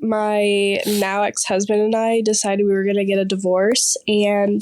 my now ex-husband and I decided we were going to get a divorce, and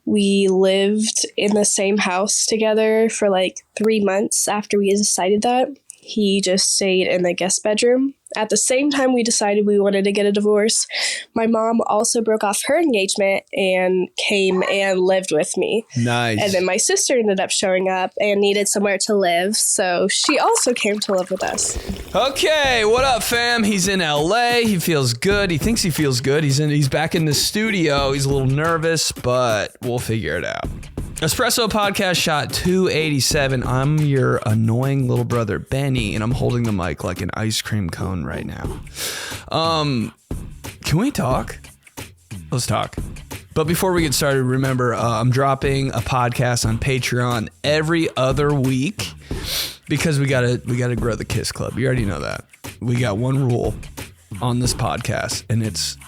we lived in the same house together for like 3 months after we decided that. He just stayed in the guest bedroom. At the same time we decided we wanted to get a divorce, my mom also broke off her engagement and came and lived with me. Nice. And then my sister ended up showing up and needed somewhere to live, so she also came to live with us. Okay, what up, fam? He's in LA. He feels good. He thinks he feels good. He's back in the studio. He's a little nervous, but we'll figure it out. Espresso podcast shot 287. I'm your annoying little brother, Benny, and I'm holding the mic like an ice cream cone right now. Can we talk? Let's talk. But before we get started, remember, I'm dropping a podcast on Patreon every other week because we gotta grow the Kiss Club. You already know that. We got one rule on this podcast, and it's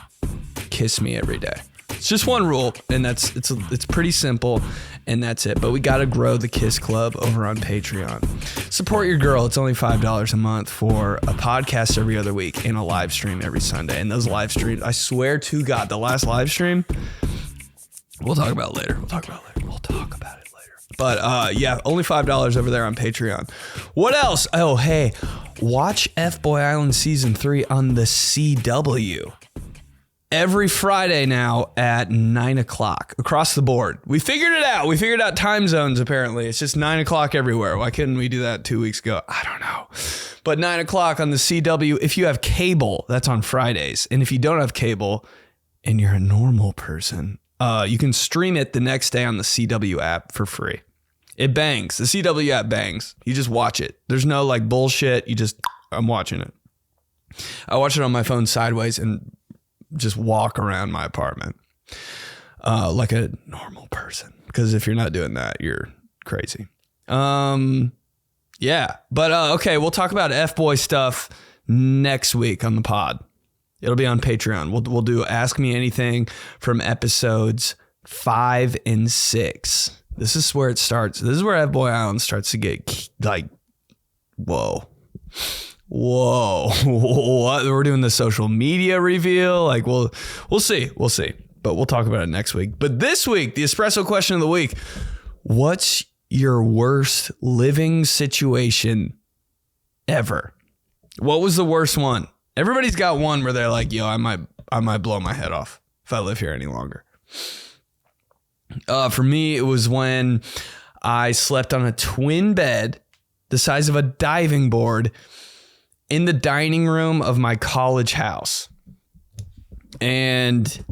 kiss me every day. It's just one rule, and it's pretty simple, and that's it. But we got to grow the Kiss Club over on Patreon. Support your girl. It's only $5 a month for a podcast every other week and a live stream every Sunday. And those live streams, I swear to God, the last live stream, we'll talk about it later. But yeah, only $5 over there on Patreon. What else? Oh, hey, watch F-Boy Island Season 3 on the CW. Every Friday now at 9 o'clock across the board. We figured it out. We figured out time zones, apparently. It's just 9 o'clock everywhere. Why couldn't we do that 2 weeks ago? I don't know. But 9 o'clock on the CW. If you have cable, that's on Fridays. And if you don't have cable and you're a normal person, you can stream it the next day on the CW app for free. It bangs. The CW app bangs. You just watch it. There's no like bullshit. I'm watching it. I watch it on my phone sideways and just walk around my apartment like a normal person, because if you're not doing that, you're crazy. Yeah, but okay, we'll talk about F-Boy stuff next week on the pod. It'll be on Patreon. We'll do Ask Me Anything from episodes 5 and 6. This is where it starts. This is where F-Boy Island starts to get like, whoa, what? We're doing the social media reveal. Like, we'll see, but we'll talk about it next week. But this week, the espresso question of the week: what's your worst living situation ever? What was the worst one? Everybody's got one where they're like, yo, I might blow my head off if I live here any longer. For me, it was when I slept on a twin bed the size of a diving board in the dining room of my college house. And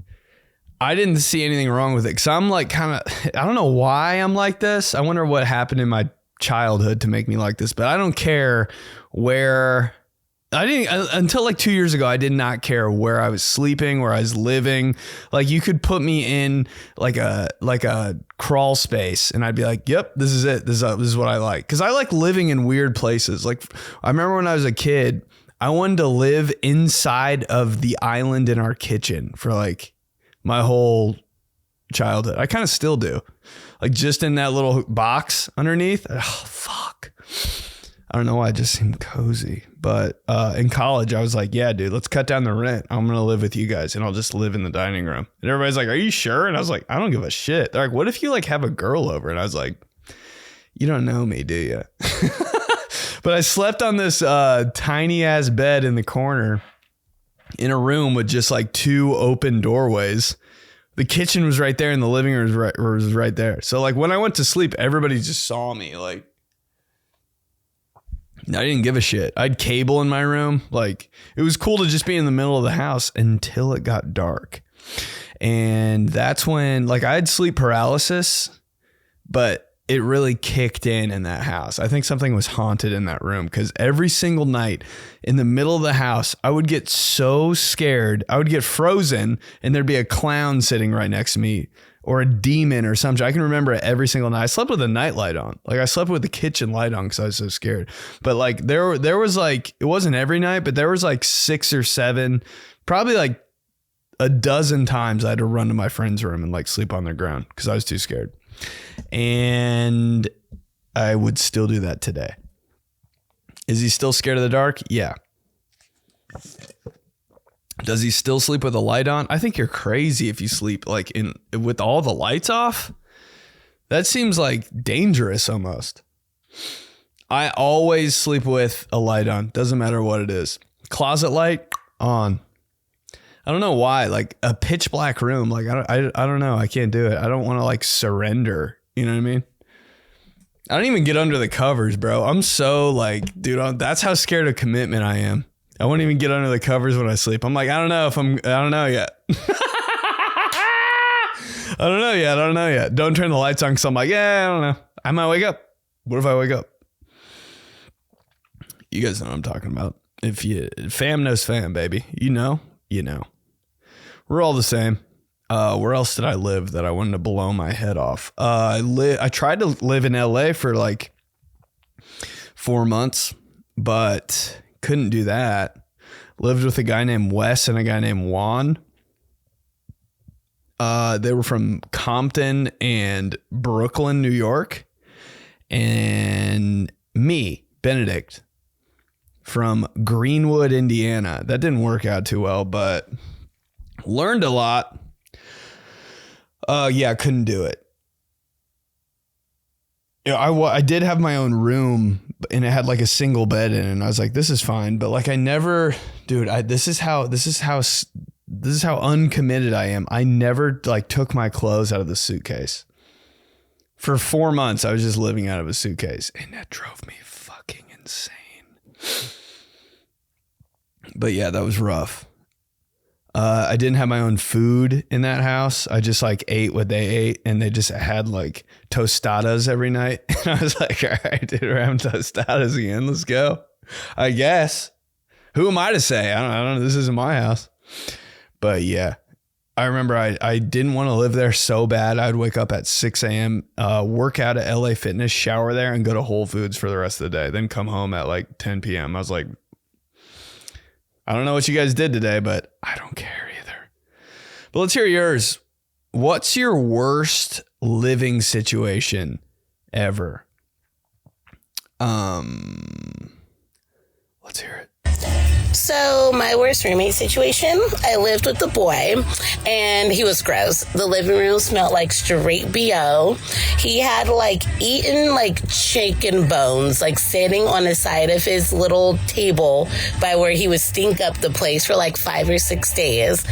I didn't see anything wrong with it, because I'm like I don't know why I'm like this. I wonder what happened in my childhood to make me like this, but I don't care where. Until like 2 years ago, I did not care where I was sleeping, where I was living. Like, you could put me in like a crawl space and I'd be like, yep, this is it. This is what I like. Cause I like living in weird places. Like, I remember when I was a kid, I wanted to live inside of the island in our kitchen for like my whole childhood. I kind of still do. Like, just in that little box underneath. Oh, fuck. I don't know why, it just seemed cozy. But in college, I was like, yeah, dude, let's cut down the rent. I'm going to live with you guys and I'll just live in the dining room. And everybody's like, are you sure? And I was like, I don't give a shit. They're like, what if you like have a girl over? And I was like, you don't know me, do you? But I slept on this tiny ass bed in the corner in a room with just like 2 open doorways. The kitchen was right there and the living room was right there. So like when I went to sleep, everybody just saw me. Like, I didn't give a shit. I had cable in my room. Like, it was cool to just be in the middle of the house until it got dark. And that's when, like, I had sleep paralysis, but it really kicked in that house. I think something was haunted in that room, because every single night in the middle of the house, I would get so scared. I would get frozen and there'd be a clown sitting right next to me, or a demon or something. I can remember it every single night. I slept with a nightlight on. Like, I slept with the kitchen light on because I was so scared. But like there was like, it wasn't every night, but there was like 6 or 7, probably like a dozen times I had to run to my friend's room and like sleep on the ground because I was too scared. And I would still do that today. Is he still scared of the dark? Yeah. Does he still sleep with a light on? I think you're crazy if you sleep like with all the lights off. That seems like dangerous almost. I always sleep with a light on. Doesn't matter what it is. Closet light on. I don't know why. Like a pitch black room. Like I don't know. I can't do it. I don't want to like surrender. You know what I mean? I don't even get under the covers, bro. I'm so like, dude, that's how scared of commitment I am. I won't even get under the covers when I sleep. I'm like, I don't know yet. I don't know yet. Don't turn the lights on because I'm like, yeah, I don't know. I might wake up. What if I wake up? You guys know what I'm talking about. Fam knows fam, baby. You know. We're all the same. Where else did I live that I wanted to blow my head off? I tried to live in LA for like 4 months, but couldn't do that. Lived with a guy named Wes and a guy named Juan. They were from Compton and Brooklyn, New York. And me, Benedict, from Greenwood, Indiana. That didn't work out too well, but learned a lot. Yeah, couldn't do it. You know, I did have my own room and it had like a single bed in it. And I was like, this is fine. But like, I never, dude, this is how uncommitted I am. I never like took my clothes out of the suitcase. For 4 months, I was just living out of a suitcase and that drove me fucking insane. But yeah, that was rough. I didn't have my own food in that house. I just like ate what they ate and they just had like tostadas every night. And I was like, all right, dude, we're having tostadas again. Let's go. I guess. Who am I to say? I don't know. This isn't my house. But yeah, I remember I didn't want to live there so bad. I'd wake up at 6 a.m., work out at LA Fitness, shower there and go to Whole Foods for the rest of the day. Then come home at like 10 p.m. I was like, I don't know what you guys did today, but I don't care either. But let's hear yours. What's your worst living situation ever? Let's hear it. So my worst roommate situation, I lived with the boy and he was gross. The living room smelled like straight BO. He had like eaten like chicken bones, like sitting on the side of his little table by where he would stink up the place for like 5 or 6 days.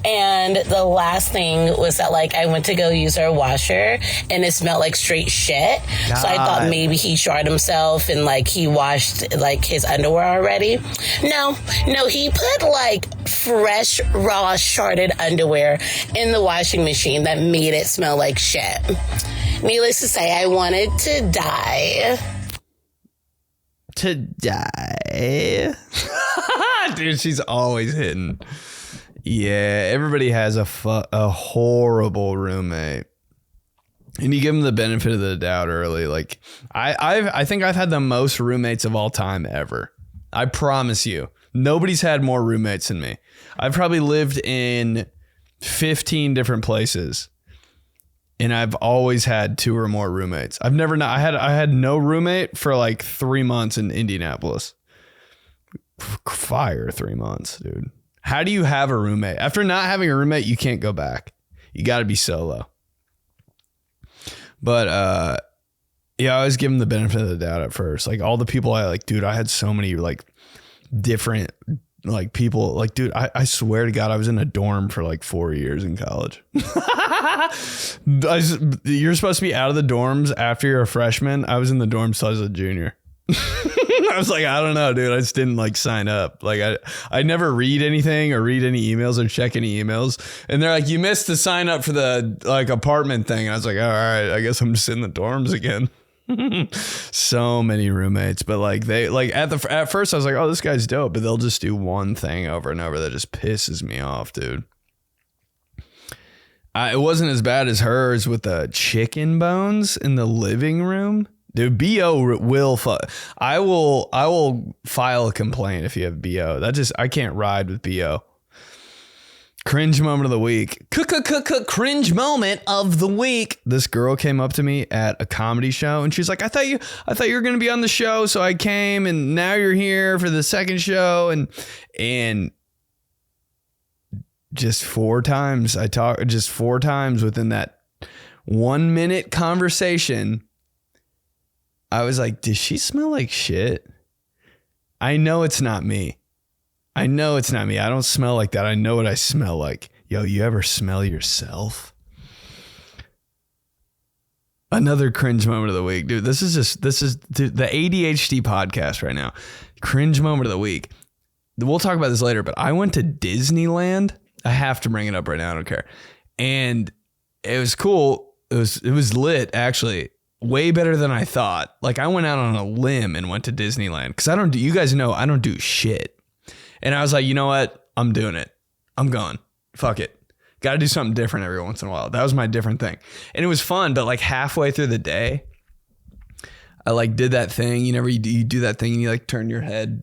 And the last thing was that like I went to go use our washer and it smelled like straight shit. God. So I thought maybe he shard himself and like he washed like his underwear already. No, he put like fresh, raw, sharded underwear in the washing machine that made it smell like shit. Needless to say, I wanted to die. Dude, she's always hitting. Yeah, everybody has a horrible roommate. And you give them the benefit of the doubt early. Like, I think I've had the most roommates of all time ever. I promise you. Nobody's had more roommates than me. I've probably lived in 15 different places and I've always had 2 or more roommates. I had no roommate for like 3 months in Indianapolis. Fire 3 months, dude. How do you have a roommate? After not having a roommate, you can't go back. You got to be solo. But yeah, I always give them the benefit of the doubt at first. Like all the people I like, dude, I had so many like different like people like, dude, I swear to God, I was in a dorm for like 4 years in college. You're supposed to be out of the dorms after you're a freshman. I was in the dorms till I was a junior. I was like, I don't know, dude. I just didn't like sign up. Like I never read anything or read any emails or check any emails. And they're like, you missed the sign up for the like apartment thing. And I was like, all right, I guess I'm just in the dorms again. So many roommates, but like they like at first I was like, oh, this guy's dope, but they'll just do one thing over and over that just pisses me off, dude. It wasn't as bad as hers with the chicken bones in the living room. Dude, BO will I will file a complaint if you have BO. I can't ride with BO. Cringe moment of the week. Cringe moment of the week. This girl came up to me at a comedy show and she's like, I thought you were going to be on the show. So I came and now you're here for the second show. And just 4 times. I talked just 4 times within that 1 minute conversation. I was like, does she smell like shit? I know it's not me. I don't smell like that. I know what I smell like. Yo, you ever smell yourself? Another cringe moment of the week, dude. This is the ADHD podcast right now. Cringe moment of the week. We'll talk about this later, but I went to Disneyland. I have to bring it up right now. I don't care. And it was cool. It was lit, actually. Way better than I thought. Like, I went out on a limb and went to Disneyland because you guys know I don't do shit. And I was like, you know what? I'm doing it. I'm going. Fuck it. Got to do something different every once in a while. That was my different thing. And it was fun, but like halfway through the day, I like did that thing. You do that thing and you like turn your head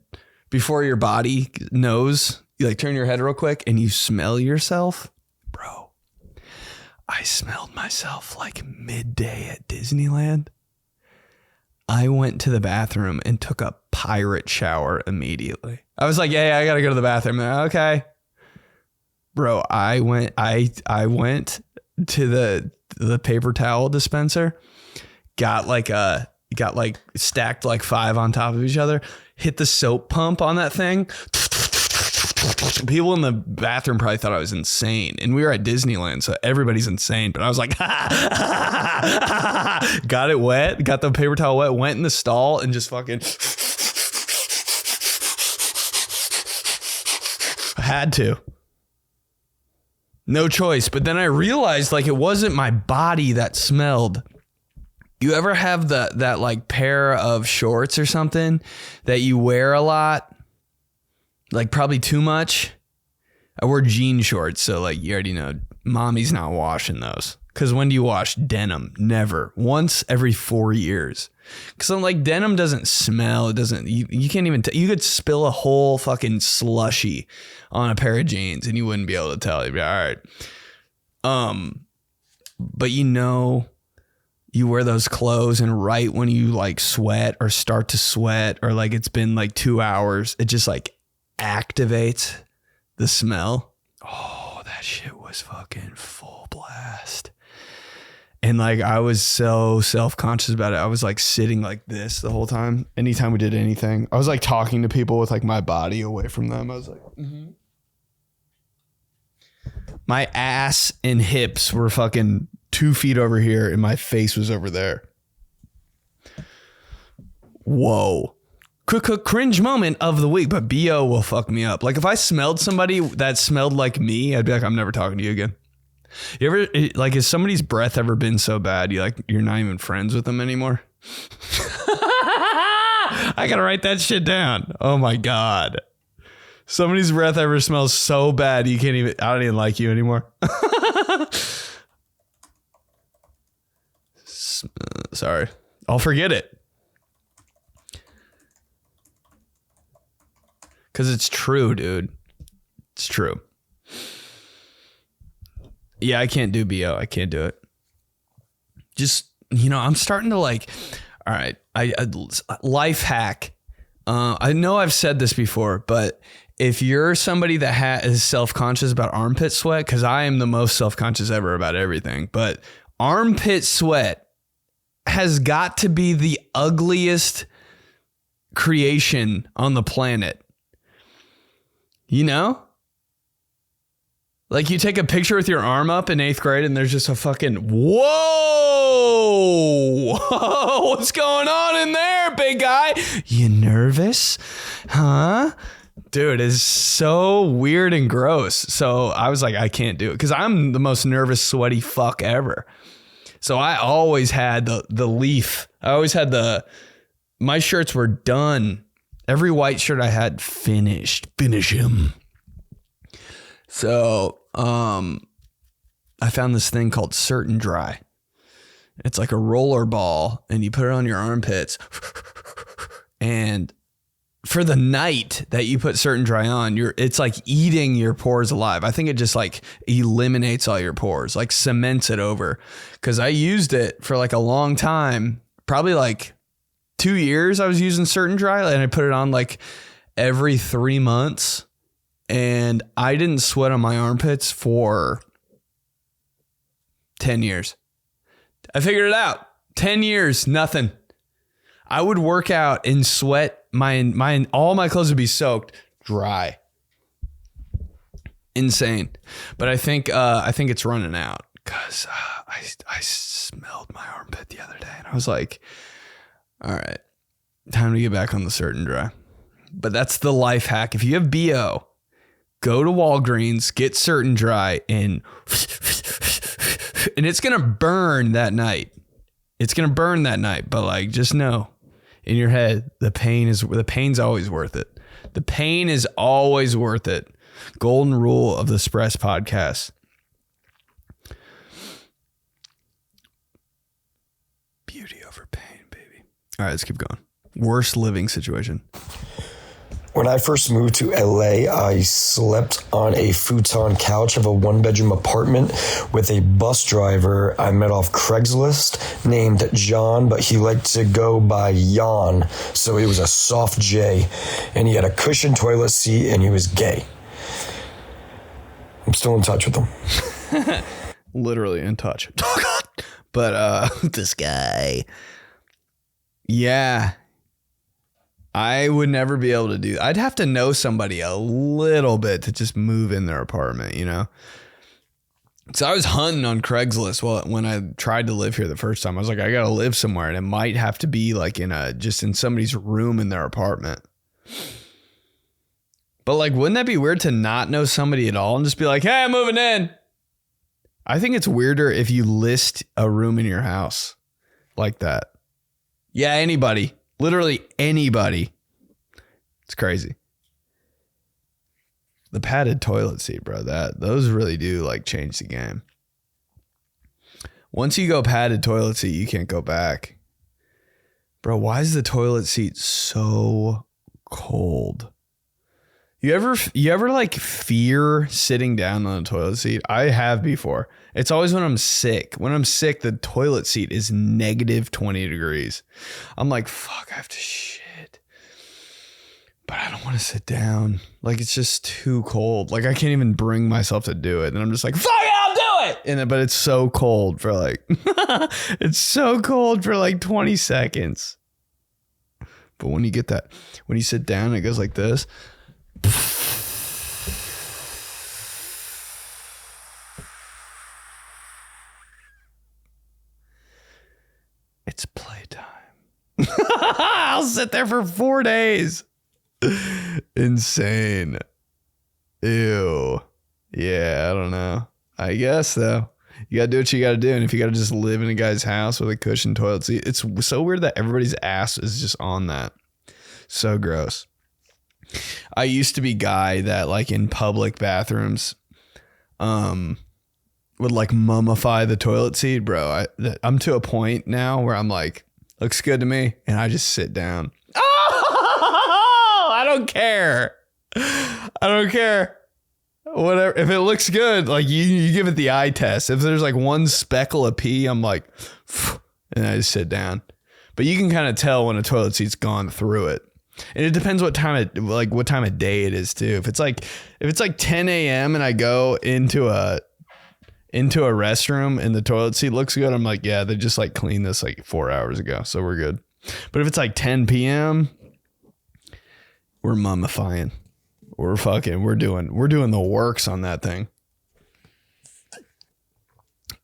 before your body knows. You like turn your head real quick and you smell yourself. Bro, I smelled myself like midday at Disneyland. I went to the bathroom and took a pirate shower immediately. I was like, yeah, I got to go to the bathroom. Okay. Bro, I went to the paper towel dispenser, got stacked like 5 on top of each other, hit the soap pump on that thing. People in the bathroom probably thought I was insane. And we were at Disneyland, so everybody's insane. But I was like, got it wet, got the paper towel wet, went in the stall and just fucking had to. No choice. But then I realized like it wasn't my body that smelled. You ever have that like pair of shorts or something that you wear a lot? Like probably too much. I wear jean shorts, so like you already know mommy's not washing those. Cause when do you wash denim? Never. Once every 4 years. Cause I'm like, denim doesn't smell. It doesn't, you can't even, you could spill a whole fucking slushy on a pair of jeans and you wouldn't be able to tell. You'd be all right. But you wear those clothes and right when you like sweat or start to sweat or like it's been like 2 hours, it just like activates the smell. Oh, that shit was fucking full blast. And like I was so self-conscious about it. I was like sitting like this the whole time. Anytime we did anything, I was like talking to people with like my body away from them. I was like, my ass and hips were fucking 2 feet over here and my face was over there. Whoa. Cringe moment of the week, but BO will fuck me up. Like if I smelled somebody that smelled like me, I'd be like, I'm never talking to you again. You ever like, has somebody's breath ever been so bad you're not even friends with them anymore? I gotta write that shit down. Oh my God. Somebody's breath ever smells so bad I don't even like you anymore. Sorry. I'll forget it. Cause it's true, dude. It's true. Yeah, I can't do BO. I can't do it. Just, I'm starting to like, all right, I life hack. I know I've said this before, but if you're somebody that is self-conscious about armpit sweat, because I am the most self-conscious ever about everything, but armpit sweat has got to be the ugliest creation on the planet. Like you take a picture with your arm up in 8th grade and there's just a fucking, whoa, what's going on in there, big guy? You nervous? Huh? Dude, it's so weird and gross. So I was like, I can't do it because I'm the most nervous, sweaty fuck ever. So I always had the leaf. I always had my shirts were done. Every white shirt I had finish him. So, I found this thing called Certain Dry. It's like a roller ball and you put it on your armpits and for the night that you put Certain Dry on, it's like eating your pores alive. I think it just like eliminates all your pores, like cements it over. Cause I used it for like a long time, probably like 2 years I was using Certain Dry and I put it on like every 3 months. and I didn't sweat on my armpits for 10 years. I figured it out. 10 years, nothing. I would work out and sweat. All my clothes would be soaked dry. Insane. But I think it's running out because I smelled my armpit the other day and I was like, all right, time to get back on the certain dry. But that's the life hack. If you have BO, go to Walgreens, get certain dry, and it's going to burn that night. It's going to burn that night. But like, just know in your head, the pain's always worth it. The pain is always worth it. Golden rule of the Espresso podcast. Beauty over pain, baby. All right, let's keep going. Worst living situation. When I first moved to LA, I slept on a futon couch of a one-bedroom apartment with a bus driver I met off Craigslist named John, but he liked to go by Jan, so it was a soft J, and he had a cushioned toilet seat, and he was gay. I'm still in touch with him. Literally in touch. But this guy. Yeah. I would never be able to do. I'd have to know somebody a little bit to just move in their apartment, you know? So I was hunting on Craigslist when I tried to live here the first time. I was like, I got to live somewhere, and it might have to be like just in somebody's room in their apartment. But like, wouldn't that be weird to not know somebody at all and just be like, hey, I'm moving in? I think it's weirder if you list a room in your house like that. Yeah, anybody. Literally anybody. It's crazy. The padded toilet seat, bro. Those really do like change the game. Once you go padded toilet seat, you can't go back. Bro, why is the toilet seat so cold? You ever like fear sitting down on the toilet seat? I have before. It's always when I'm sick. When I'm sick, the toilet seat is negative 20 degrees. I'm like, fuck, I have to shit. But I don't want to sit down. Like, it's just too cold. Like, I can't even bring myself to do it. And I'm just like, fuck it, I'll do it. But it's so cold for like, it's so cold for like 20 seconds. But when you sit down, it goes like this. It's playtime. I'll sit there for 4 days. Insane. Ew. Yeah, I don't know. I guess though. You gotta do what you gotta do. And if you gotta just live in a guy's house with a cushioned toilet seat, it's so weird that everybody's ass is just on that. So gross. I used to be guy that like in public bathrooms would like mummify the toilet seat, bro. I'm to a point now where I'm like, looks good to me, and I just sit down. Oh, I don't care. Whatever. If it looks good, like you give it the eye test. If there's like one speckle of pee, I'm like, and I just sit down. But you can kind of tell when a toilet seat's gone through it. And it depends what time of day it is too. If it's like 10 a.m. and I go into a restroom and the toilet seat looks good, I'm like, yeah, they just like cleaned this like 4 hours ago, so we're good. But if it's like 10 p.m., we're mummifying. We're doing the works on that thing.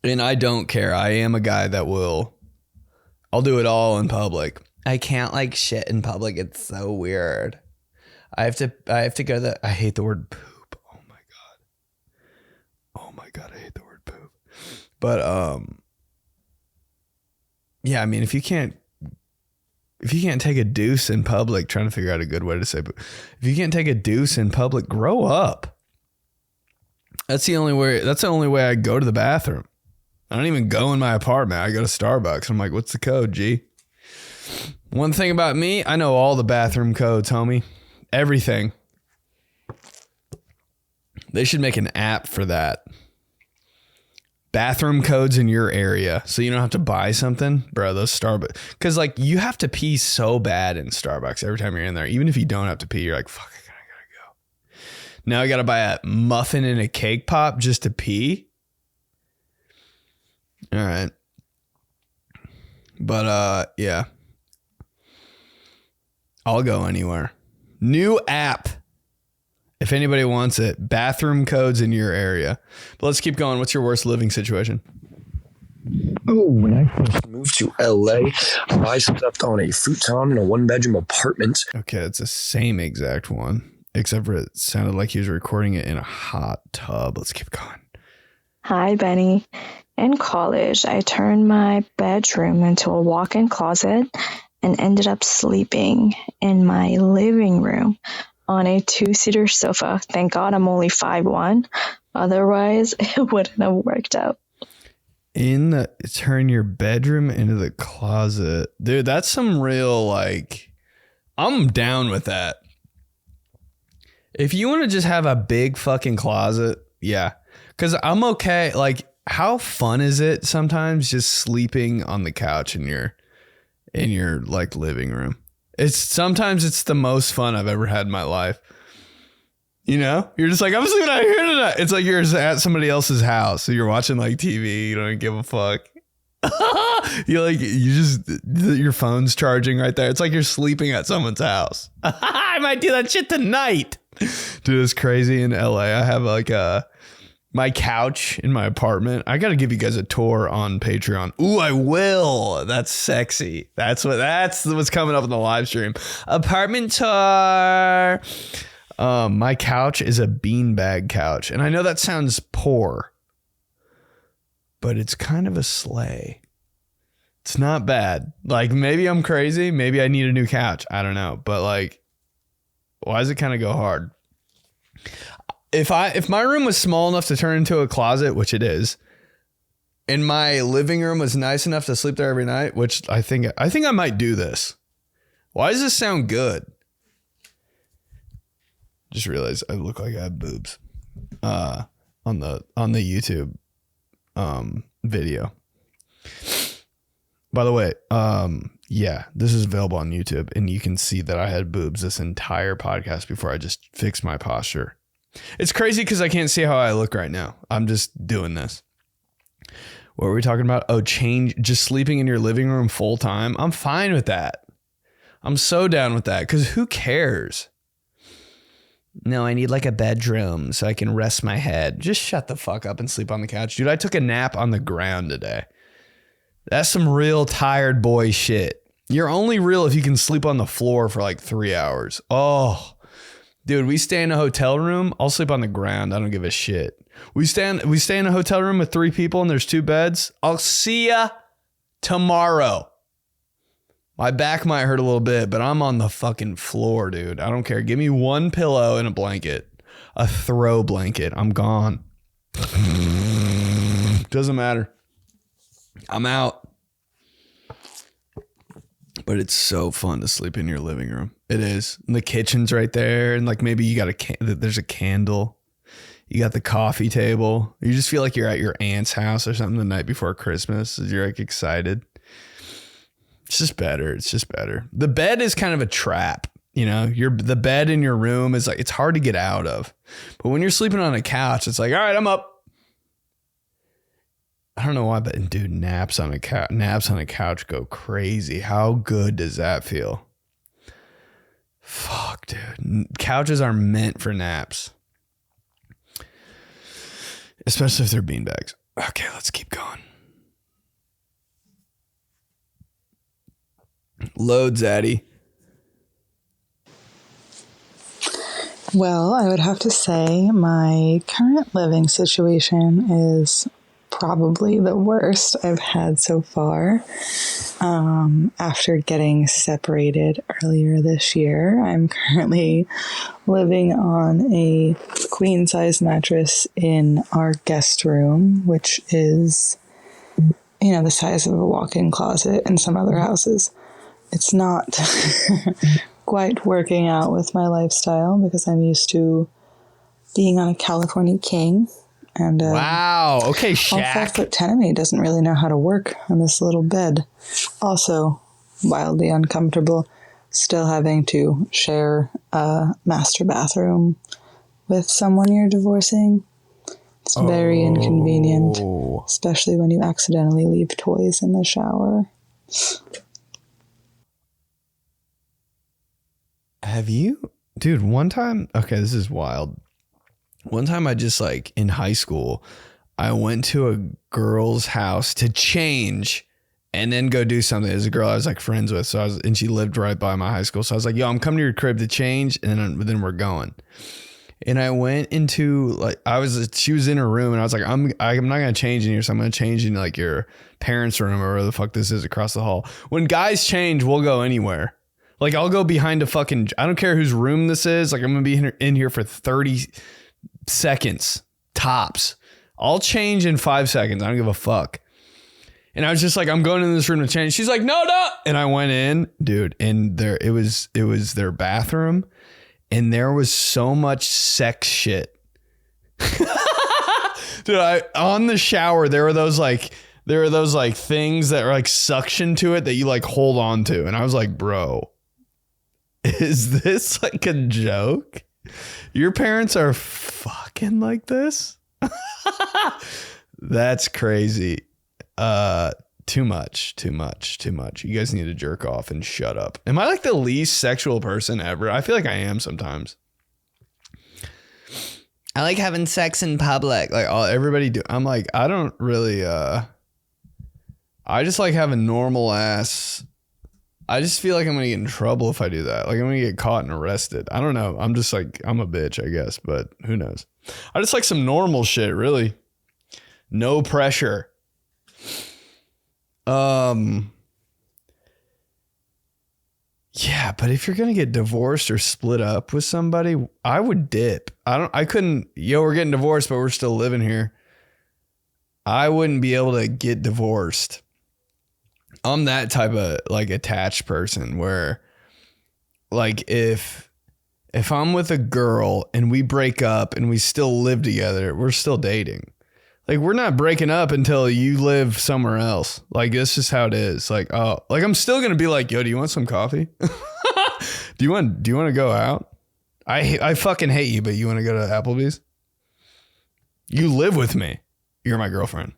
And I don't care. I am a guy that I'll do it all in public. I can't like shit in public. It's so weird. I have to go to I hate the word poop. Oh my God, I hate the word poop. But yeah, I mean, if you can't take a deuce in public, trying to figure out a good way to say, but if you can't take a deuce in public, grow up. That's the only way I go to the bathroom. I don't even go in my apartment. I go to Starbucks. I'm like, what's the code, G? One thing about me, I know all the bathroom codes, homie. Everything. They should make an app for that. Bathroom codes in your area, so you don't have to buy something. Bro, those Starbucks. Because, like, you have to pee so bad in Starbucks every time you're in there. Even if you don't have to pee, you're like, fuck, I gotta go. Now I got to buy a muffin and a cake pop just to pee. All right. But yeah. I'll go anywhere. New app. If anybody wants it, bathroom codes in your area. But let's keep going. What's your worst living situation? Oh, when I first moved to LA, I slept on a futon in a 1-bedroom apartment. Okay, it's the same exact one, except for it sounded like he was recording it in a hot tub. Let's keep going. Hi, Benny. In college, I turned my bedroom into a walk-in closet and ended up sleeping in my living room on a 2-seater sofa. Thank God I'm only 5'1". Otherwise, it wouldn't have worked out. Turn your bedroom into the closet. Dude, that's some real, like, I'm down with that. If you want to just have a big fucking closet, yeah. Because I'm okay. Like, how fun is it sometimes just sleeping on the couch in your like living room? Sometimes it's the most fun I've ever had in my life. You know, you're just like, I'm sleeping out here tonight. It's like you're at somebody else's house. So you're watching like TV. You don't give a fuck. Your phone's charging right there. It's like you're sleeping at someone's house. I might do that shit tonight. Dude, it's crazy in LA. I have like my couch in my apartment. I got to give you guys a tour on Patreon. Ooh, I will. That's sexy. That's what's coming up in the live stream. Apartment tour. My couch is a beanbag couch. And I know that sounds poor, but it's kind of a sleigh. It's not bad. Like, maybe I'm crazy. Maybe I need a new couch. I don't know. But like, why does it kind of go hard? If my room was small enough to turn into a closet, which it is, and my living room was nice enough to sleep there every night, which I think I might do this. Why does this sound good? Just realized I look like I have boobs on the YouTube video. By the way, yeah, this is available on YouTube, and you can see that I had boobs this entire podcast before I just fixed my posture. It's crazy because I can't see how I look right now. I'm just doing this. What were we talking about? Oh, just sleeping in your living room full time. I'm fine with that. I'm so down with that because who cares? No, I need like a bedroom so I can rest my head. Just shut the fuck up and sleep on the couch. Dude, I took a nap on the ground today. That's some real tired boy shit. You're only real if you can sleep on the floor for like 3 hours. Oh, dude, we stay in a hotel room. I'll sleep on the ground. I don't give a shit. We stay in a hotel room with 3 people and there's 2 beds. I'll see ya tomorrow. My back might hurt a little bit, but I'm on the fucking floor, dude. I don't care. Give me 1 pillow and a blanket. A throw blanket. I'm gone. Doesn't matter. I'm out. But it's so fun to sleep in your living room. It is. And the kitchen's right there. And like maybe you got there's a candle. You got the coffee table. You just feel like you're at your aunt's house or something the night before Christmas. You're like excited. It's just better. It's just better. The bed is kind of a trap. You know, the bed in your room is like, it's hard to get out of. But when you're sleeping on a couch, it's like, all right, I'm up. I don't know why, but dude, naps on a couch go crazy. How good does that feel? Fuck, dude. Couches are meant for naps. Especially if they're beanbags. Okay, let's keep going. Load, Zaddy. Well, I would have to say my current living situation is probably the worst I've had so far. After getting separated earlier this year, I'm currently living on a queen-size mattress in our guest room, which is, the size of a walk-in closet in some other houses. It's not quite working out with my lifestyle because I'm used to being on a California king. And wow, okay, Shaq. 5'10" of me doesn't really know how to work on this little bed. Also, wildly uncomfortable, still having to share a master bathroom with someone you're divorcing. It's very inconvenient, especially when you accidentally leave toys in the shower. Have you, dude, one time, okay, this is wild. One time I just like in high school, I went to a girl's house to change and then go do something. There's a girl I was like friends with. And she lived right by my high school. So I was like, yo, I'm coming to your crib to change. And then we're going. And I went into like, she was in her room and I was like, I'm not going to change in here. So I'm going to change in like your parents' room or wherever the fuck this is across the hall. When guys change, we'll go anywhere. Like I'll go behind I don't care whose room this is. Like I'm going to be in here for 30 seconds tops. I'll change in 5 seconds. I don't give a fuck. And I was just like, I'm going in this room to change. She's like, no. And I went in, dude, and it was their bathroom. And there was so much sex shit. Dude, on the shower, there were those things that are like suction to it that you like hold on to. And I was like, bro, is this like a joke? Your parents are fucking like this? That's crazy. Too much. You guys need to jerk off and shut up. Am I like the least sexual person ever? I feel like I am sometimes. I like having sex in public. Like everybody do. I'm like, I don't really, I just like having normal ass. I just feel like I'm going to get in trouble if I do that. Like I'm going to get caught and arrested. I don't know. I'm just like, I'm a bitch, I guess, but who knows? I just like some normal shit, really. No pressure. Yeah, but if you're gonna get divorced or split up with somebody, I would dip. We're getting divorced, but we're still living here. I wouldn't be able to get divorced. I'm that type of like attached person where like if I'm with a girl and we break up and we still live together, we're still dating. Like, we're not breaking up until you live somewhere else. Like, that's just how it is. Like, oh, like I'm still going to be like, yo, do you want some coffee? Do you want to go out? I fucking hate you, but you want to go to Applebee's? You live with me. You're my girlfriend.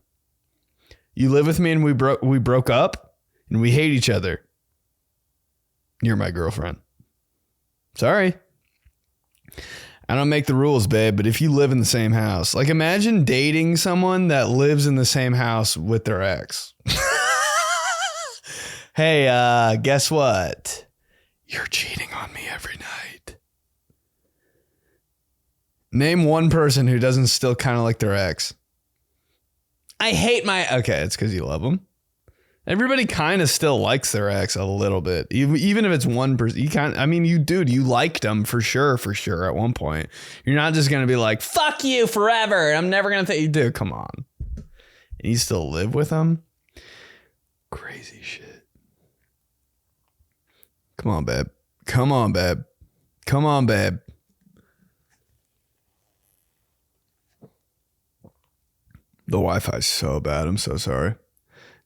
You live with me and we broke up and we hate each other. You're my girlfriend. Sorry. I don't make the rules, babe, but if you live in the same house, like imagine dating someone that lives in the same house with their ex. Hey, guess what? You're cheating on me every night. Name one person who doesn't still kind of like their ex. I hate okay, it's because you love them. Everybody kind of still likes their ex a little bit, even if it's one person. You liked them for sure at one point. You're not just gonna be like, "Fuck you forever." I'm never gonna think you do. Come on, and you still live with them. Crazy shit. Come on, babe. Come on, babe. Come on, babe. The Wi-Fi's so bad. I'm so sorry.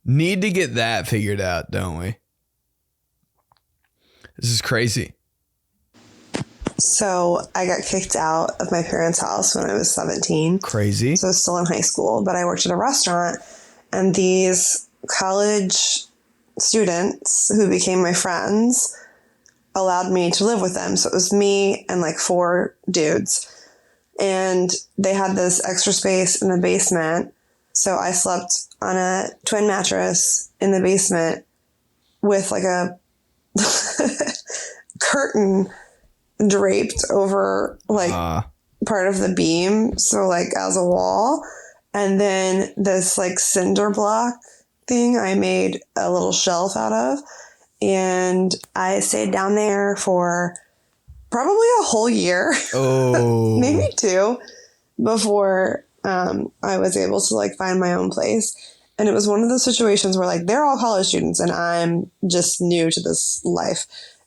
Need to get that figured out, don't we? This is crazy. So I got kicked out of my parents' house when I was 17. Crazy. So I was still in high school, but I worked at a restaurant, and these college students who became my friends allowed me to live with them. So it was me and like 4 dudes, and they had this extra space in the basement. So I slept on a twin mattress in the basement with like a curtain draped over like part of the beam. So like as a wall. And then this like cinder block thing I made a little shelf out of. And I stayed down there for probably a whole year. Oh. Maybe 2 before I was able to like find my own place. And it was one of those situations where like they're all college students and I'm just new to this life.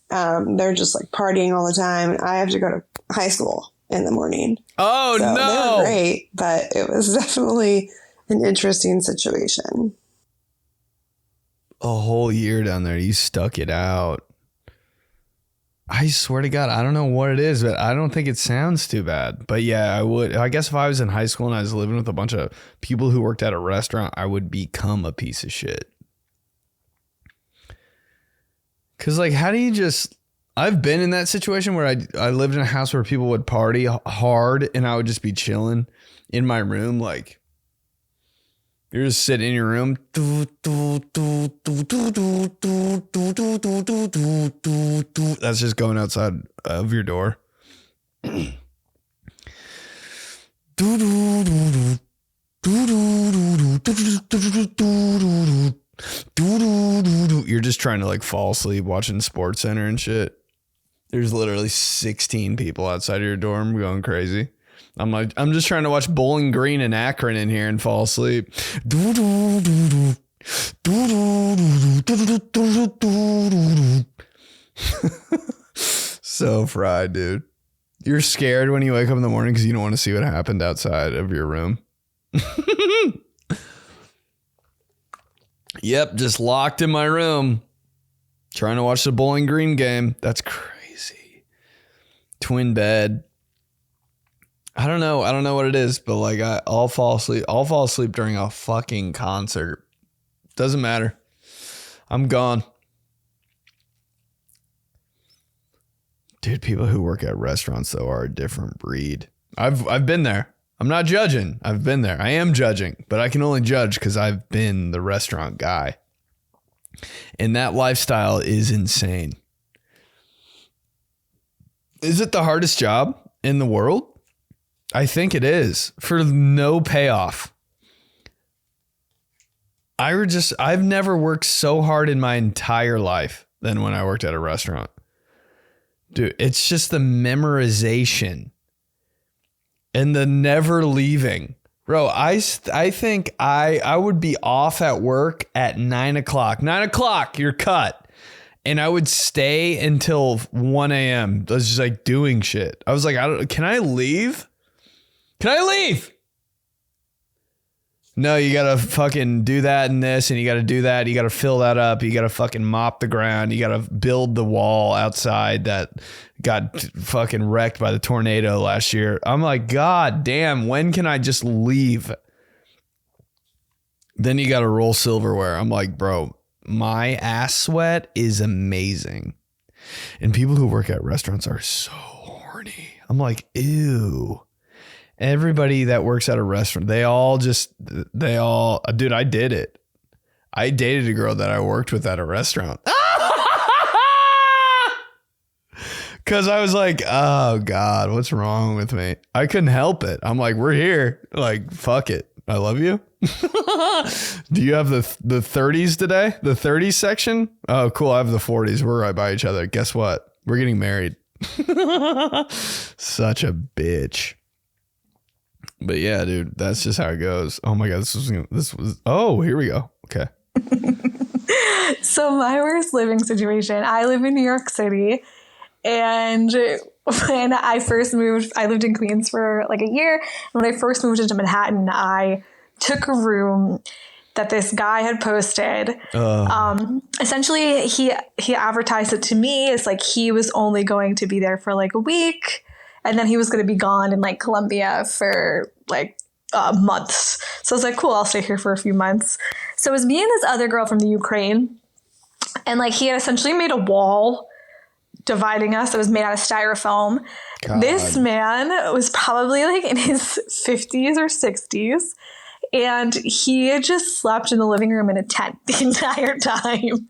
They're just like partying all the time. And I have to go to high school in the morning. Oh, so no. They were great, but it was definitely an interesting situation. A whole year down there. You stuck it out. I swear to God, I don't know what it is, but I don't think it sounds too bad. But yeah, I would. I guess if I was in high school and I was living with a bunch of people who worked at a restaurant, I would become a piece of shit. Because like, how do you just... I've been in that situation where I lived in a house where people would party hard and I would just be chilling in my room. Like, you're just sitting in your room. That's just going outside of your door. You're just trying to like fall asleep watching Sports Center and shit. There's literally 16 people outside of your dorm going crazy. I'm like, I'm just trying to watch Bowling Green and Akron in here and fall asleep. So fried, dude. You're scared when you wake up in the morning because you don't want to see what happened outside of your room. Yep, just locked in my room, trying to watch the Bowling Green game. That's crazy. Twin bed. I don't know what it is, but like I'll fall asleep. I'll fall asleep during a fucking concert. Doesn't matter. I'm gone. Dude, people who work at restaurants though are a different breed. I've been there. I'm not judging. I've been there. I am judging, but I can only judge because I've been the restaurant guy. And that lifestyle is insane. Is it the hardest job in the world? I think it is, for no payoff. I've never worked so hard in my entire life than when I worked at a restaurant. Dude, it's just the memorization and the never leaving. Bro, I think I would be off at work at 9 o'clock. 9 o'clock, you're cut. And I would stay until 1 a.m. I was just like doing shit. I was like, can I leave? Can I leave? No, you got to fucking do that and this, and you got to do that. You got to fill that up. You got to fucking mop the ground. You got to build the wall outside that got fucking wrecked by the tornado last year. I'm like, God damn, when can I just leave? Then you got to roll silverware. I'm like, bro, my ass sweat is amazing. And people who work at restaurants are so horny. I'm like, ew. Everybody that works at a restaurant, dude, I did it. I dated a girl that I worked with at a restaurant. Cause I was like, oh God, what's wrong with me? I couldn't help it. I'm like, we're here. Like, fuck it. I love you. Do you have the 30s today? The 30s section? Oh, cool. I have the 40s. We're right by each other. Guess what? We're getting married. Such a bitch. But yeah, dude, that's just how it goes. Oh my God, here we go. Okay. So my worst living situation, I live in New York City, and when I first moved, I lived in Queens for like a year. When I first moved into Manhattan, I took a room that this guy had posted. Essentially, he advertised it to me as like he was only going to be there for like a week. And then he was going to be gone in like Colombia for like months. So I was like, cool, I'll stay here for a few months. So it was me and this other girl from the Ukraine. And like he had essentially made a wall dividing us. It was made out of styrofoam. God. This man was probably like in his 50s or 60s. And he had just slept in the living room in a tent the entire time.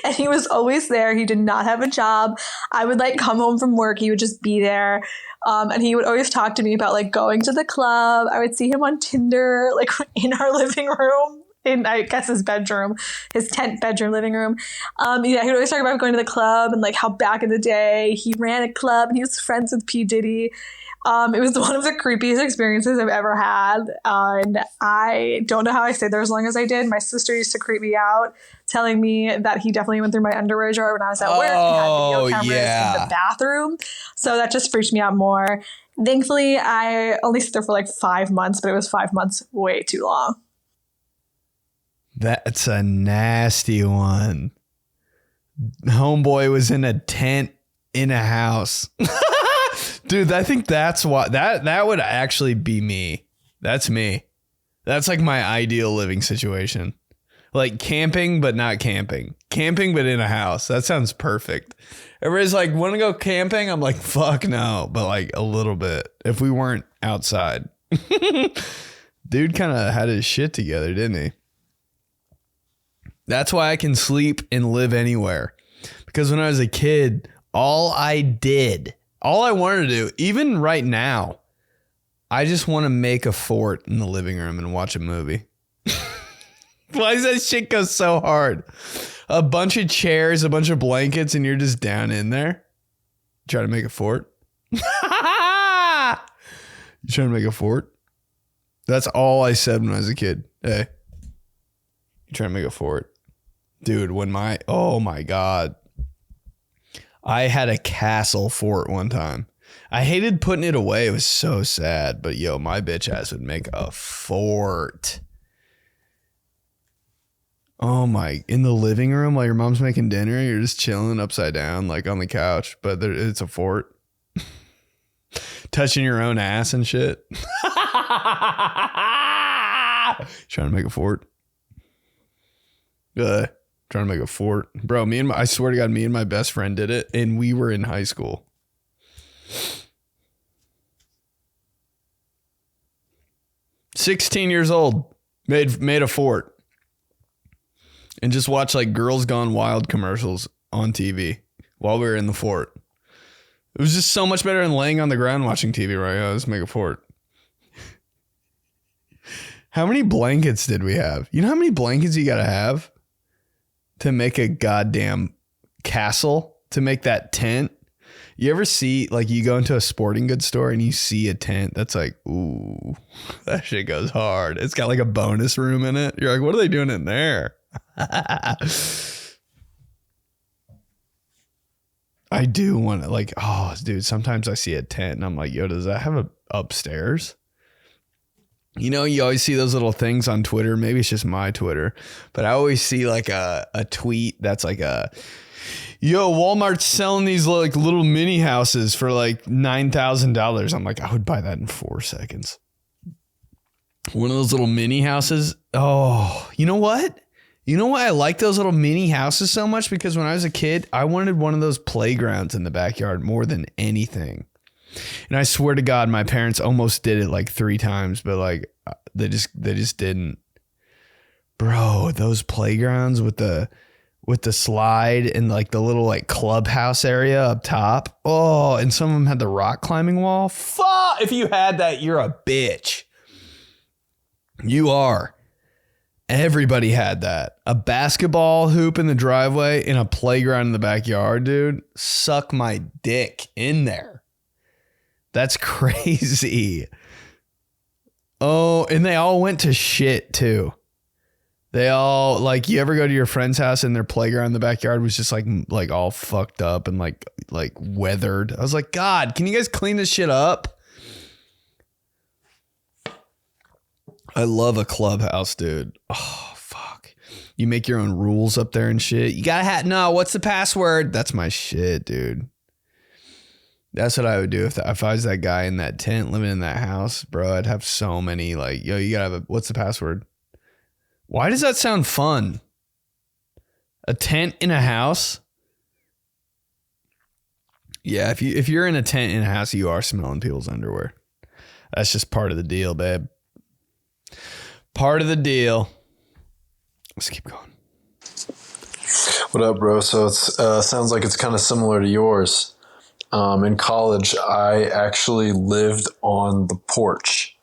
And he was always there. He did not have a job. I would like come home from work. He would just be there. And he would always talk to me about like going to the club. I would see him on Tinder, like in our living room, in I guess his bedroom, his tent bedroom living room. Yeah, he would always talk about going to the club and like how back in the day he ran a club and he was friends with P. Diddy. It was one of the creepiest experiences I've ever had. And I don't know how I stayed there as long as I did. My sister used to creep me out, telling me that he definitely went through my underwear drawer when I was at work. He had video cameras in the bathroom. So that just freaked me out more. Thankfully, I only stayed there for like 5 months, but it was 5 months way too long. That's a nasty one. Homeboy was in a tent in a house. Dude, I think that's why that would actually be me. That's me. That's like my ideal living situation. Like camping, but not camping. Camping, but in a house. That sounds perfect. Everybody's like, want to go camping? I'm like, fuck no. But like a little bit. If we weren't outside. Dude kind of had his shit together, didn't he? That's why I can sleep and live anywhere. Because when I was a kid, all I wanted to do, even right now, I just want to make a fort in the living room and watch a movie. Why does that shit go so hard? A bunch of chairs, a bunch of blankets, and you're just down in there? Trying to make a fort? You trying to make a fort? That's all I said when I was a kid. Hey, you trying to make a fort? Dude, oh my God. I had a castle fort one time. I hated putting it away. It was so sad. But yo, my bitch ass would make a fort. Oh my, in the living room while your mom's making dinner, you're just chilling upside down, like on the couch, but it's a fort. Touching your own ass and shit. Trying to make a fort. Trying to make a fort. Bro, I swear to God, me and my best friend did it, and we were in high school. $16 old, made a fort. And just watch like Girls Gone Wild commercials on TV while we were in the fort. It was just so much better than laying on the ground watching TV, right? Let's make a fort. How many blankets did we have? You know how many blankets you got to have to make a goddamn castle, to make that tent? You ever see, like, you go into a sporting goods store and you see a tent that's like, ooh, that shit goes hard. It's got like a bonus room in it. You're like, what are they doing in there? I do want to, like, oh, dude, sometimes I see a tent and I'm like, yo, does that have a upstairs? You know, you always see those little things on Twitter. Maybe it's just my Twitter, but I always see like a tweet that's like yo, Walmart's selling these like little mini houses for like $9,000. I'm like, I would buy that in 4 seconds. One of those little mini houses. Oh, you know what? You know why I like those little mini houses so much? Because when I was a kid, I wanted one of those playgrounds in the backyard more than anything. And I swear to God, my parents almost did it like 3 times, but like they just didn't. Bro, those playgrounds with the slide and like the little like clubhouse area up top. Oh, and some of them had the rock climbing wall. Fuck! If you had that, you're a bitch. You are. Everybody had that. A basketball hoop in the driveway and a playground in the backyard, dude. Suck my dick in there. That's crazy. Oh, and they all went to shit too. They all, like, you ever go to your friend's house and their playground in the backyard was just like all fucked up and like weathered. I was like, God, can you guys clean this shit up? I love a clubhouse, dude. Oh, fuck. You make your own rules up there and shit. You gotta have, no, what's the password? That's my shit, dude. That's what I would do if I was that guy in that tent living in that house, bro. I'd have so many like, yo, you gotta have what's the password? Why does that sound fun? A tent in a house? Yeah, if you're in a tent in a house, you are smelling people's underwear. That's just part of the deal, babe. Part of the deal. Let's keep going. What up, bro? So it's sounds like it's kind of similar to yours. In college, I actually lived on the porch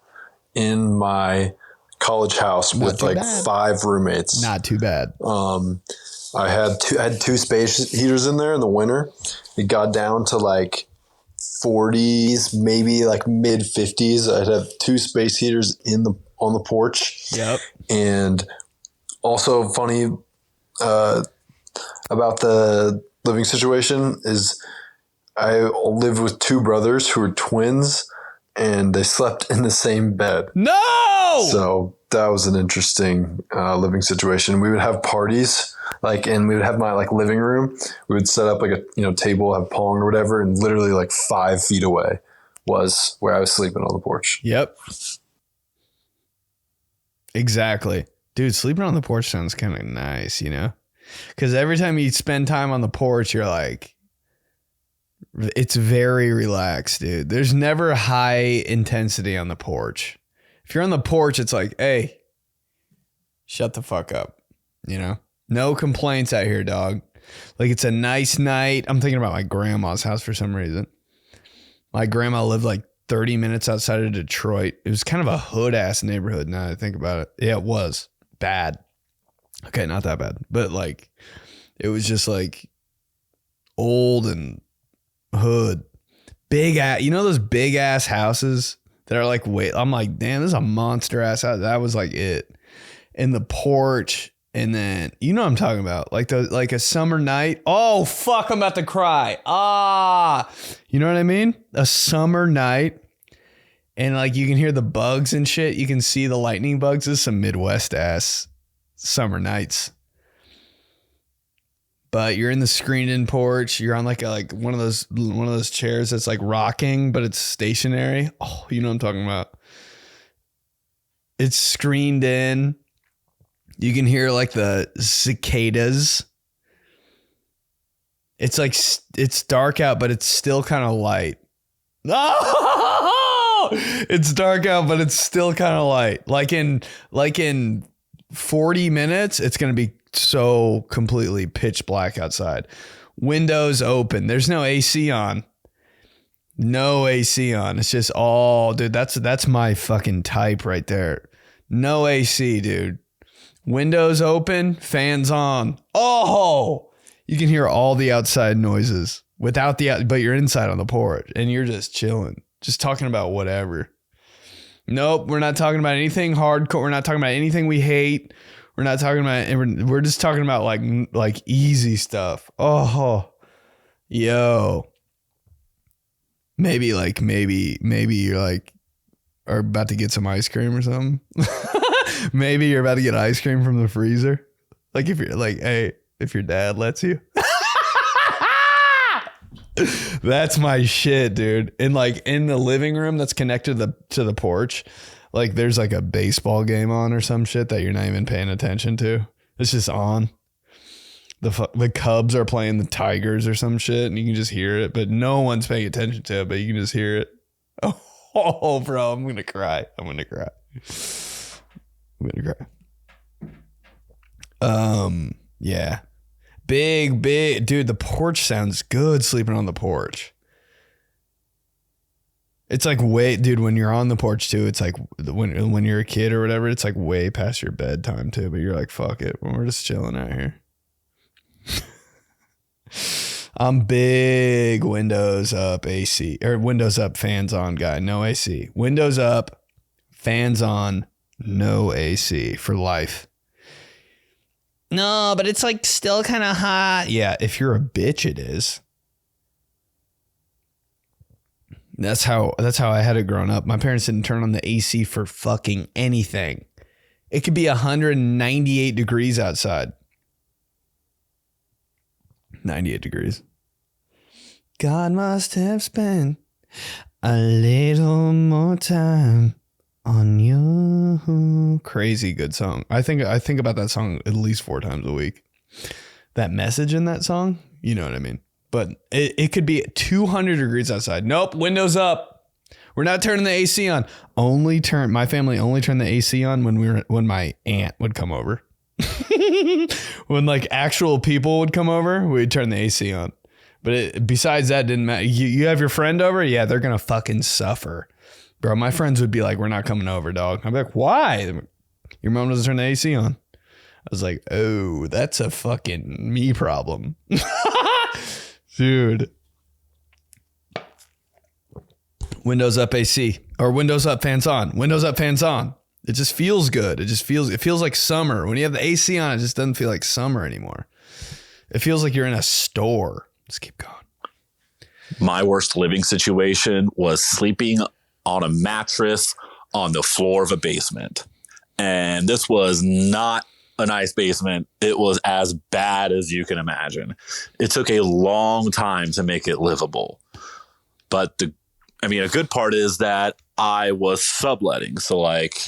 in my college house with like bad. 5 roommates. Not too bad. I had 2 space heaters in there in the winter. It got down to like 40s, maybe like mid 50s. I'd have 2 space heaters on the porch. Yep. And also funny about the living situation is I lived with 2 brothers who were twins and they slept in the same bed. No! So that was an interesting living situation. We would have parties, and we would have my living room. We would set up a table, have pong or whatever, and literally 5 feet away was where I was sleeping on the porch. Yep. Exactly. Dude, sleeping on the porch sounds kind of nice, because every time you spend time on the porch, you're like, it's very relaxed, dude. There's never high intensity on the porch. If you're on the porch, it's like, hey, shut the fuck up. No complaints out here, dog. It's a nice night. I'm thinking about my grandma's house for some reason. My grandma lived 30 minutes outside of Detroit. It was kind of a hood ass neighborhood now that I think about it. Yeah, it was bad. Okay, not that bad. But it was just old and hood. Big ass, those big ass houses that are wait, I'm damn, this is a monster ass house. That was it. And the porch. And then, what I'm talking about, a summer night. Oh, fuck, I'm about to cry. You know what I mean? A summer night. And you can hear the bugs and shit. You can see the lightning bugs. This is some Midwest ass summer nights. But you're in the screened-in porch. You're on one of those chairs that's rocking, but it's stationary. Oh, you know what I'm talking about. It's screened in. You can hear the cicadas. It's it's dark out, but it's still kind of light. Oh! It's dark out, but it's still kind of light. In 40 minutes, it's going to be so completely pitch black outside. Windows open. There's no AC on. No AC on. It's just all, dude, that's my fucking type right there. No AC, dude. Windows open, fans on. Oh, you can hear all the outside noises but you're inside on the porch and you're just chilling, just talking about whatever. Nope, we're not talking about anything hardcore. We're not talking about anything we hate. We're not talking about, we're just talking about easy stuff. Oh, yo. Maybe you're are about to get some ice cream or something. Maybe you're about to get ice cream from the freezer. If you're hey, if your dad lets you. That's my shit, dude. And in the living room that's connected to the porch, there's a baseball game on or some shit that you're not even paying attention to. It's just on. The Cubs are playing the Tigers or some shit, and you can just hear it, but no one's paying attention to it, but you can just hear it. Oh, bro, I'm gonna cry. Yeah. Big, dude, the porch sounds good sleeping on the porch. It's way, dude, when you're on the porch too, it's when you're a kid or whatever, it's way past your bedtime too, but you're fuck it. We're just chilling out here. I'm big windows up AC or windows up, fans on guy. No AC. Windows up, fans on, no AC for life. No, but it's still kind of hot. Yeah, if you're a bitch, it is. That's how I had it growing up. My parents didn't turn on the AC for fucking anything. It could be 198 degrees outside. 98 degrees. God must have spent a little more time on you. Crazy good song. I think about that song at least 4 times a week. That message in that song, you know what I mean? But it could be 200 degrees outside. Nope, windows up. We're not turning the AC on. My family only turned the AC on when my aunt would come over. When actual people would come over, we'd turn the AC on. But besides that, didn't matter. You have your friend over? Yeah, they're going to fucking suffer. Bro, my friends would be like, we're not coming over, dog. I'd be like, why? Your mom doesn't turn the AC on. I was like, oh, that's a fucking me problem. Dude. Windows up AC or windows up, fans on. Windows up, fans on. It just feels good. It feels like summer. When you have the AC on, it just doesn't feel like summer anymore. It feels like you're in a store. Let's keep going. My worst living situation was sleeping on a mattress on the floor of a basement. And this was not a nice basement. It was as bad as you can imagine. It took a long time to make it livable. But a good part is that I was subletting. So like,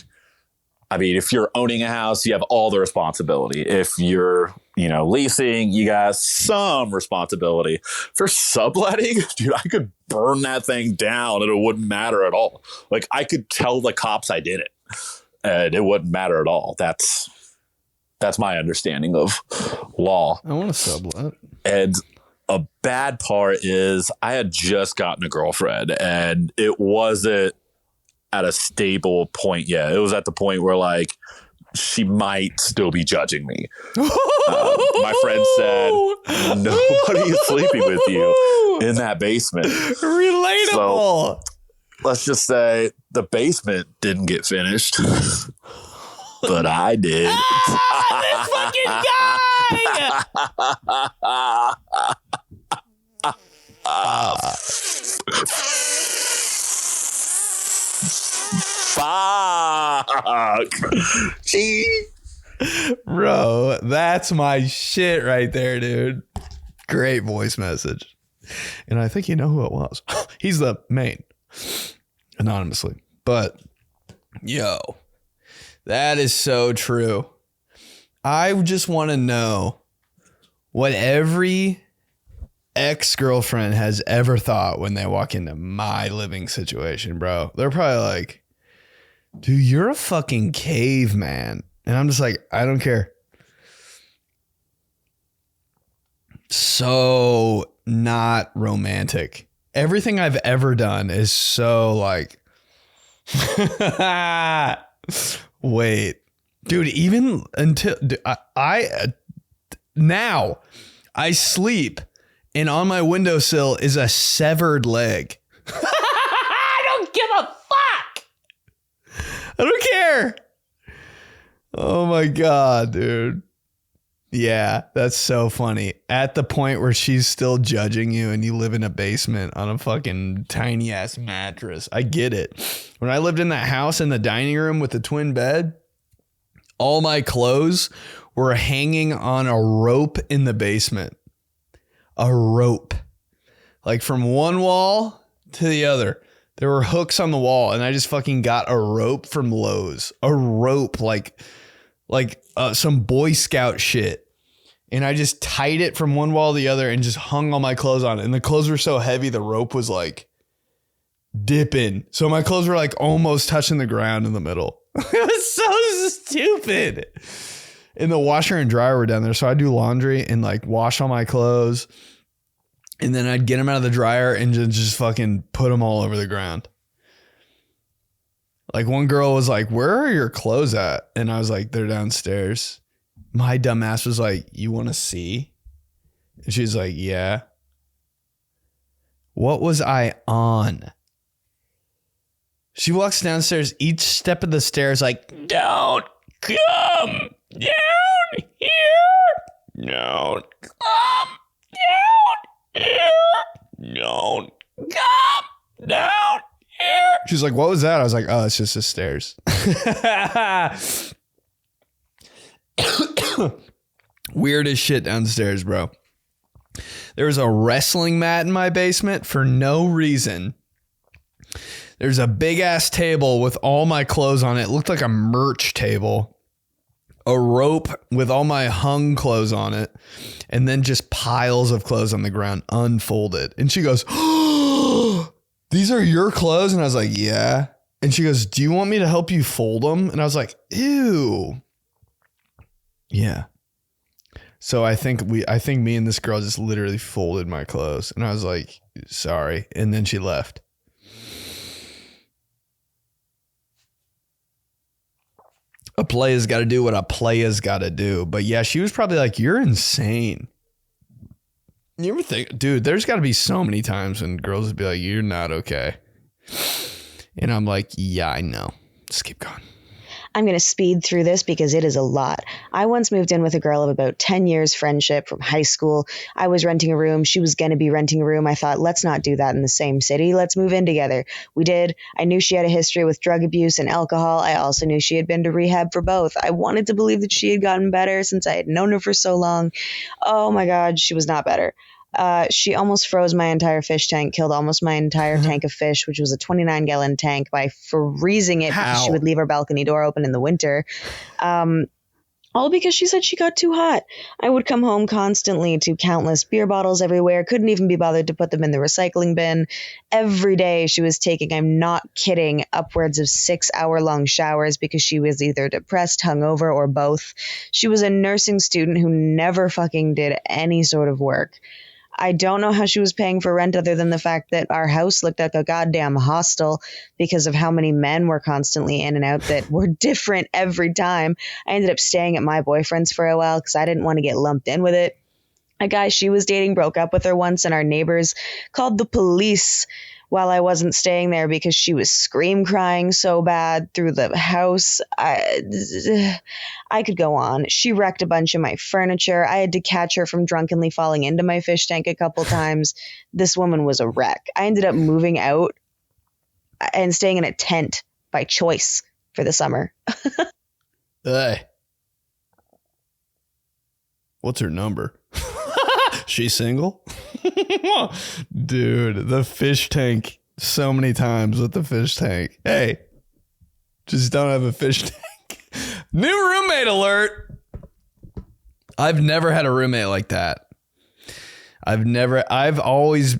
I mean, if you're owning a house, you have all the responsibility. If you're, leasing, you got some responsibility. For subletting, dude, I could burn that thing down and it wouldn't matter at all. Like, I could tell the cops I did it and it wouldn't matter at all. That's my understanding of law. I want to sublet. And a bad part is I had just gotten a girlfriend and it wasn't at a stable point yet. It was at the point where like she might still be judging me. My friend said, nobody is sleeping with you in that basement. Relatable. So let's just say the basement didn't get finished, but I did. This fucking guy! Fuck. Gee. Bro, that's my shit right there, dude. Great voice message. And I think you know who it was. He's the main. Anonymously. But, yo, that is so true. I just want to know what every ex-girlfriend has ever thought when they walk into my living situation, bro. They're probably like, dude, you're a fucking caveman. And I'm just like, I don't care. So not romantic. Everything I've ever done is so like, wait, dude, even until now I sleep and on my windowsill is a severed leg. I don't give a fuck. I don't care. Oh my God, dude. Yeah, that's so funny. At the point where she's still judging you and you live in a basement on a fucking tiny ass mattress. I get it. When I lived in that house in the dining room with the twin bed, all my clothes were hanging on a rope in the basement. A rope. Like from one wall to the other. There were hooks on the wall and I just fucking got a rope from Lowe's. A rope like some Boy Scout shit. And I just tied it from one wall to the other and just hung all my clothes on it. And the clothes were so heavy, the rope was like dipping. So my clothes were like almost touching the ground in the middle. It was so stupid. And the washer and dryer were down there. So I'd do laundry and like wash all my clothes. And then I'd get them out of the dryer and just fucking put them all over the ground. Like one girl was like, where are your clothes at? And I was like, they're downstairs. My dumb ass was like, you want to see? And she's like, yeah. What was I on? She walks downstairs, each step of the stairs like, don't come down here. Don't come down here. Don't come down here. She's like, what was that? I was like, oh, it's just the stairs. Weird as shit downstairs, bro. There was a wrestling mat in my basement for no reason. There's a big ass table with all my clothes on it. It looked like a merch table. A rope with all my hung clothes on it. And then just piles of clothes on the ground unfolded. And she goes, oh, these are your clothes? And I was like, yeah. And she goes, do you want me to help you fold them? And I was like, ew. Yeah. So I think me and this girl just literally folded my clothes. And I was like, sorry. And then she left. A player's got to do what a player's got to do. But yeah, she was probably like, you're insane. You ever think, dude, there's got to be so many times when girls would be like, you're not okay. And I'm like, yeah, I know. Just keep going. I'm going to speed through this because it is a lot. I once moved in with a girl of about 10 years friendship from high school. I was renting a room. She was going to be renting a room. I thought, let's not do that in the same city. Let's move in together. We did. I knew she had a history with drug abuse and alcohol. I also knew she had been to rehab for both. I wanted to believe that she had gotten better since I had known her for so long. Oh my God, she was not better. She almost froze my entire fish tank, killed almost my entire tank of fish, which was a 29-gallon tank, by freezing it because she would leave our balcony door open in the winter. All because she said she got too hot. I would come home constantly to countless beer bottles everywhere, couldn't even be bothered to put them in the recycling bin. Every day she was taking, I'm not kidding, upwards of 6-hour-long showers because she was either depressed, hungover, or both. She was a nursing student who never fucking did any sort of work. I don't know how she was paying for rent other than the fact that our house looked like a goddamn hostel because of how many men were constantly in and out that were different every time. I ended up staying at my boyfriend's for a while because I didn't want to get lumped in with it. A guy she was dating broke up with her once, and our neighbors called the police while I wasn't staying there because she was scream crying so bad through the house. I could go on. She wrecked a bunch of my furniture. I had to catch her from drunkenly falling into my fish tank a couple times. This woman was a wreck. I ended up moving out and staying in a tent by choice for the summer. Hey. What's her number? She's single? Dude, the fish tank. So many times with the fish tank. Hey, just don't have a fish tank. New roommate alert. I've never had a roommate like that. I've always,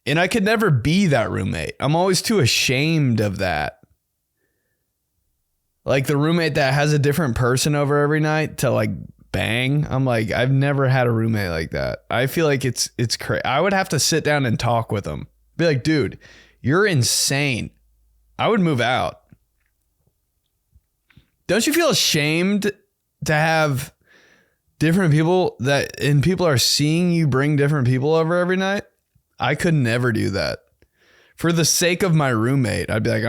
and I could never be that roommate. I'm always too ashamed of that. Like the roommate that has a different person over every night to like bang. I'm like, I've never had a roommate like that. I feel like it's crazy. I would have to sit down and talk with them. Be like, dude, you're insane. I would move out. Don't you feel ashamed to have different people and people are seeing you bring different people over every night? I could never do that. For the sake of my roommate, I'd be like,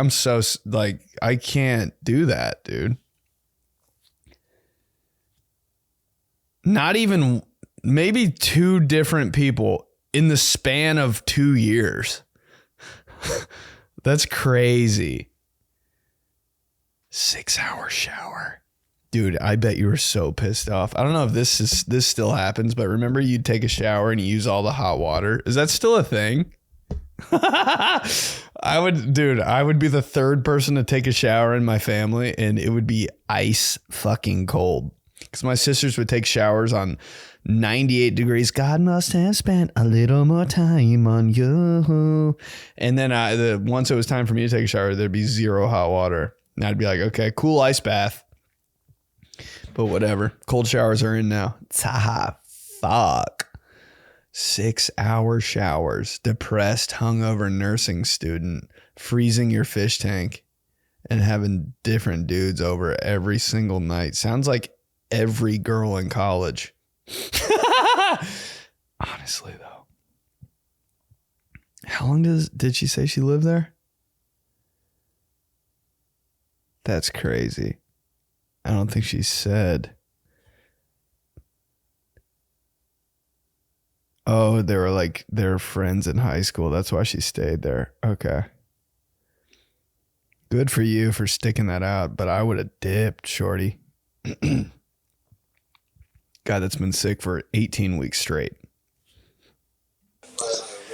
I can't do that, dude. Not even maybe 2 different people in the span of 2 years. That's crazy. 6-hour shower. Dude, I bet you were so pissed off. I don't know if this still happens, but remember you'd take a shower and you use all the hot water? Is that still a thing? I would be the 3rd person to take a shower in my family, and it would be ice fucking cold. Because my sisters would take showers on 98 degrees. God must have spent a little more time on you. And then once it was time for me to take a shower, there'd be 0 hot water. And I'd be like, okay, cool ice bath. But whatever. Cold showers are in now. Fuck. 6-hour showers. Depressed, hungover nursing student. Freezing your fish tank. And having different dudes over every single night. Sounds like every girl in college. Honestly, though. How long did she say she lived there? That's crazy. I don't think she said. Oh, they're friends in high school. That's why she stayed there. Okay. Good for you for sticking that out, but I would have dipped, shorty. Guy that's been sick for 18 weeks straight.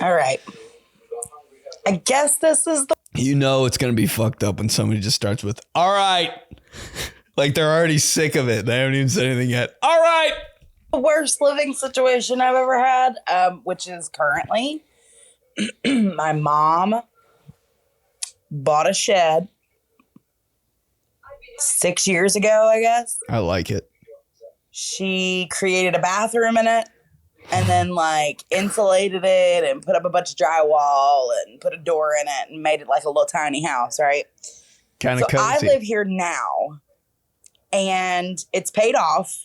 All right. I guess this is the... You know it's going to be fucked up when somebody just starts with, all right. Like they're already sick of it. They haven't even said anything yet. All right. The worst living situation I've ever had, which is currently my mom bought a shed 6 years ago, I guess. I like it. She created a bathroom in it and then like insulated it and put up a bunch of drywall and put a door in it and made it like a little tiny house, right? Kind of cozy. I live here now and it's paid off.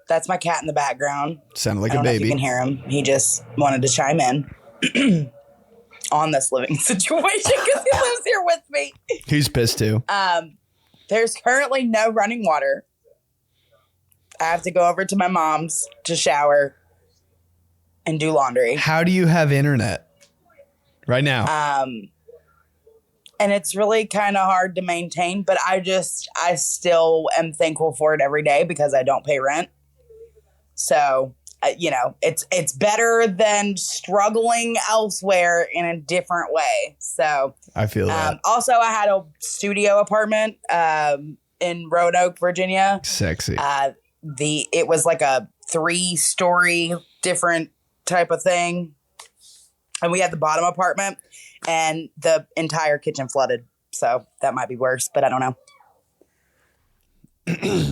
That's my cat in the background. Sounded like I don't a know if baby. you can hear him. He just wanted to chime in. on this living situation because he lives here with me. He's pissed too. There's currently no running water. I have to go over to my mom's to shower and do laundry. How do you have internet right now? And it's really kind of hard to maintain, but I still am thankful for it every day because I don't pay rent. So, it's better than struggling elsewhere in a different way. So I feel that. Also, I had a studio apartment in Roanoke, Virginia. Sexy. It was like a 3-story different type of thing. And we had the bottom apartment and the entire kitchen flooded. So that might be worse, but I don't know.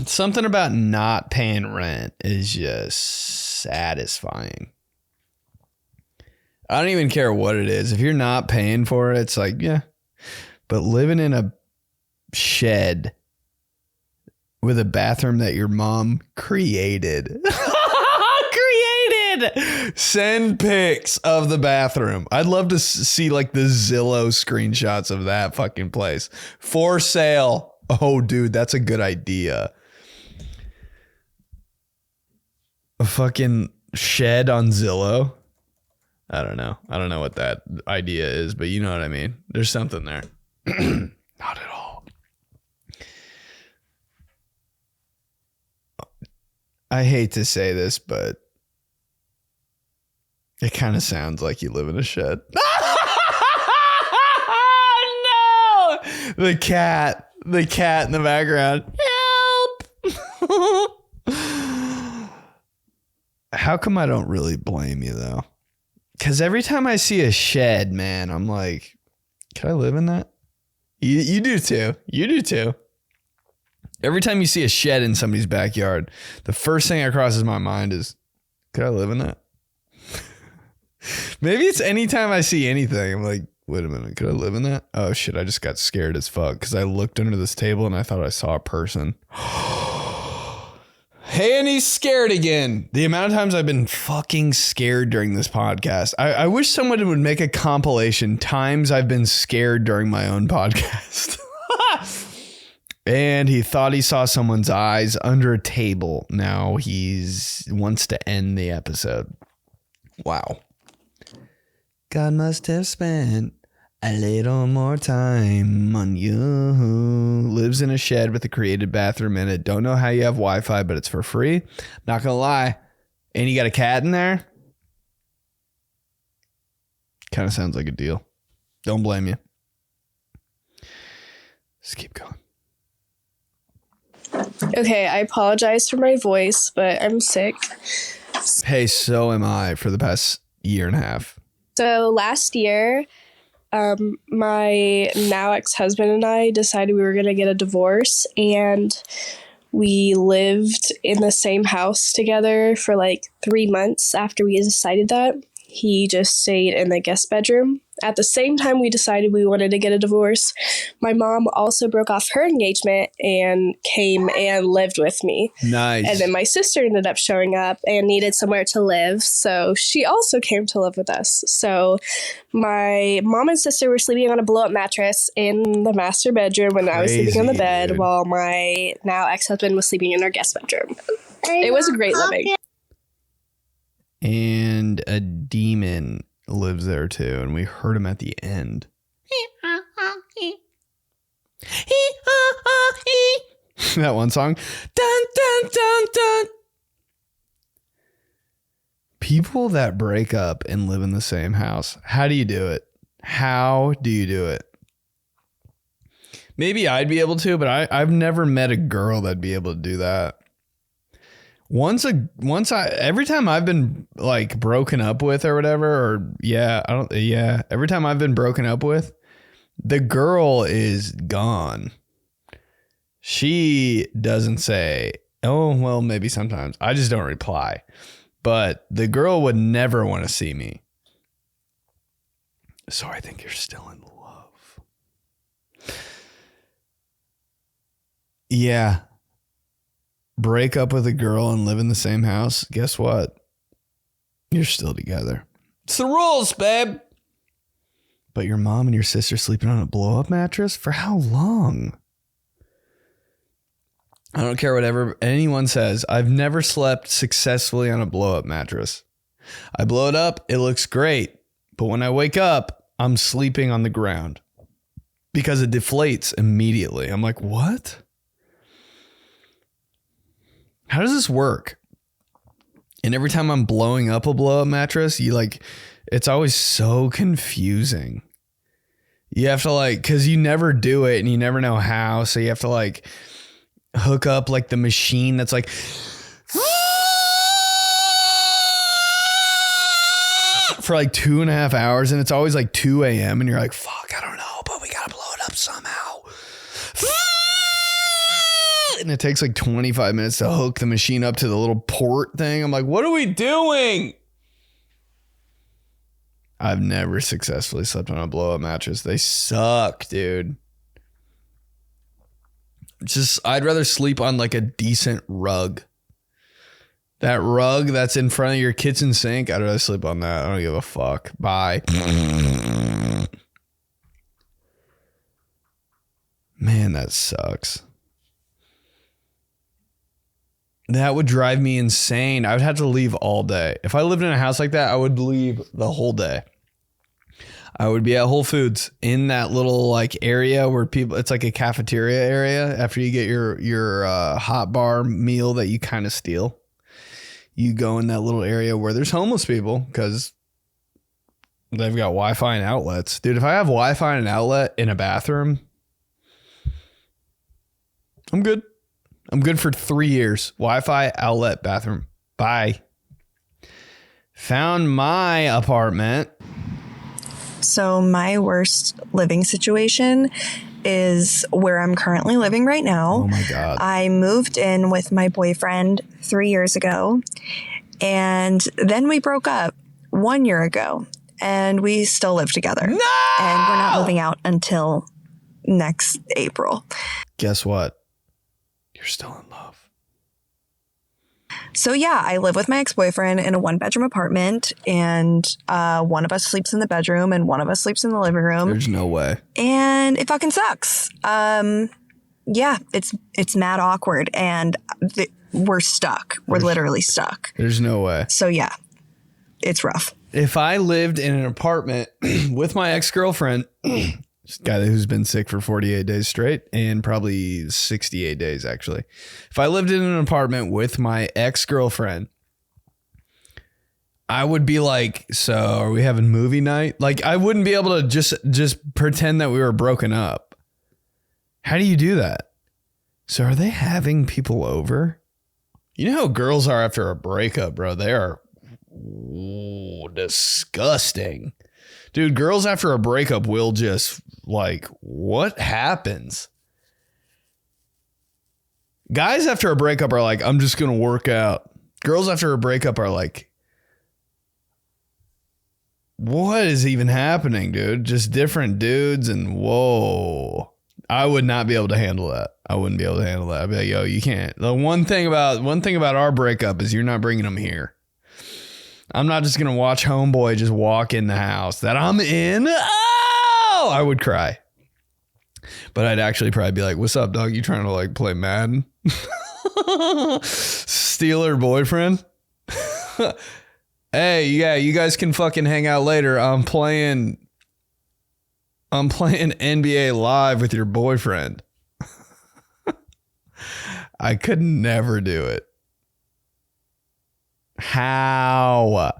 Something about not paying rent is just satisfying. I don't even care what it is. If you're not paying for it, it's like, yeah. But living in a shed with a bathroom that your mom created. Send pics of the bathroom. I'd love to see like the Zillow screenshots of that fucking place. For sale. Oh, dude, that's a good idea. A fucking shed on Zillow. I don't know. I don't know what that idea is, but you know what I mean. There's something there. Not at all. I hate to say this, but it kind of sounds like you live in a shed. No! The cat in the background. Help! How come I don't really blame you though? Because every time I see a shed, man, I'm like, can I live in that? You do too. You do too. Every time you see a shed in somebody's backyard, the first thing that crosses my mind is, could I live in that? Maybe it's anytime I see anything, I'm like, wait a minute, could I live in that? Oh shit, I just got scared as fuck because I looked under this table and I thought I saw a person. Hey, and he's scared again. The amount of times I've been fucking scared during this podcast. I wish someone would make a compilation times I've been scared during my own podcast. And he thought he saw someone's eyes under a table. Now wants to end the episode. Wow. God must have spent a little more time on you. Lives in a shed with a created bathroom in it. Don't know how you have Wi-Fi, but it's for free. Not gonna lie. And you got a cat in there? Kind of sounds like a deal. Don't blame you. Just keep going. Okay, I apologize for my voice, but I'm sick. Hey, so am I for the past year and a half. So last year, my now ex-husband and I decided we were going to get a divorce, and we lived in the same house together for like 3 months after we decided that. He just stayed in the guest bedroom. At the same time we decided we wanted to get a divorce, my mom also broke off her engagement and came and lived with me. Nice. And then my sister ended up showing up and needed somewhere to live, so she also came to live with us. So my mom and sister were sleeping on a blow-up mattress in the master bedroom when I was sleeping on the bed, dude, while my now ex-husband was sleeping in our guest bedroom. It was a great living. And a demon lives there too, and we heard him at the end. That one song. Dun, dun, dun, dun. People that break up and live in the same house, how do you do it? How do you do it? Maybe I'd be able to, but I've never met a girl that'd be able to do that. Every time I've been like broken up with or whatever, every time I've been broken up with, the girl is gone. She doesn't say, oh, well, maybe sometimes. I just don't reply. But the girl would never want to see me. So I think you're still in love. Yeah. Break up with a girl and live in the same house, guess what? You're still together. It's the rules, babe. But your mom and your sister sleeping on a blow-up mattress? For how long? I don't care whatever anyone says. I've never slept successfully on a blow-up mattress. I blow it up, it looks great. But when I wake up, I'm sleeping on the ground because it deflates immediately. I'm like, what? How does this work? And every time I'm blowing up a blow-up mattress, it's always so confusing. You have to because you never do it and you never know how. So you have to hook up the machine that's for 2.5 hours, and it's always 2 a.m. and you're like, fuck, I don't know, but we gotta blow it up somehow. And it takes 25 minutes to hook the machine up to the little port thing. I'm like, what are we doing? I've never successfully slept on a blow-up mattress. They suck, dude. I'd rather sleep on a decent rug. That rug that's in front of your kitchen sink, I'd rather sleep on that. I don't give a fuck. Bye. Man, that sucks. That would drive me insane. I would have to leave all day. If I lived in a house like that, I would leave the whole day. I would be at Whole Foods in that little area where people, it's a cafeteria area. After you get your hot bar meal that you kind of steal, you go in that little area where there's homeless people because they've got Wi-Fi and outlets. Dude, if I have Wi-Fi and an outlet in a bathroom, I'm good. I'm good for 3 years. Wi-Fi, outlet, bathroom. Bye. Found my apartment. So my worst living situation is where I'm currently living right now. Oh my God. I moved in with my boyfriend 3 years ago, and then we broke up 1 year ago, and we still live together. No! And we're not moving out until next April. Guess what? You're still in love. So yeah, I live with my ex-boyfriend in a 1-bedroom apartment, and one of us sleeps in the bedroom and one of us sleeps in the living room. There's no way. And it fucking sucks. Yeah, it's mad awkward, and we're stuck. We're literally stuck. There's no way. So yeah, it's rough. If I lived in an apartment with my ex-girlfriend, this guy who's been sick for 48 days straight, and probably 68 days, actually. If I lived in an apartment with my ex-girlfriend, I would be like, so are we having movie night? I wouldn't be able to just pretend that we were broken up. How do you do that? So are they having people over? You know how girls are after a breakup, bro. They are disgusting. Dude, girls after a breakup will just what happens? Guys after a breakup are like, I'm just going to work out. Girls after a breakup are like, what is even happening, dude? Just different dudes and whoa. I would not be able to handle that. I wouldn't be able to handle that. I'd be like, yo, you can't. The one thing about our breakup is you're not bringing them here. I'm not just going to watch homeboy just walk in the house that I'm in. Oh, I would cry. But I'd actually probably be like, what's up, dog? You trying to play Madden? Steal her boyfriend? Hey, yeah, you guys can fucking hang out later. I'm playing NBA Live with your boyfriend. I could never do it. How?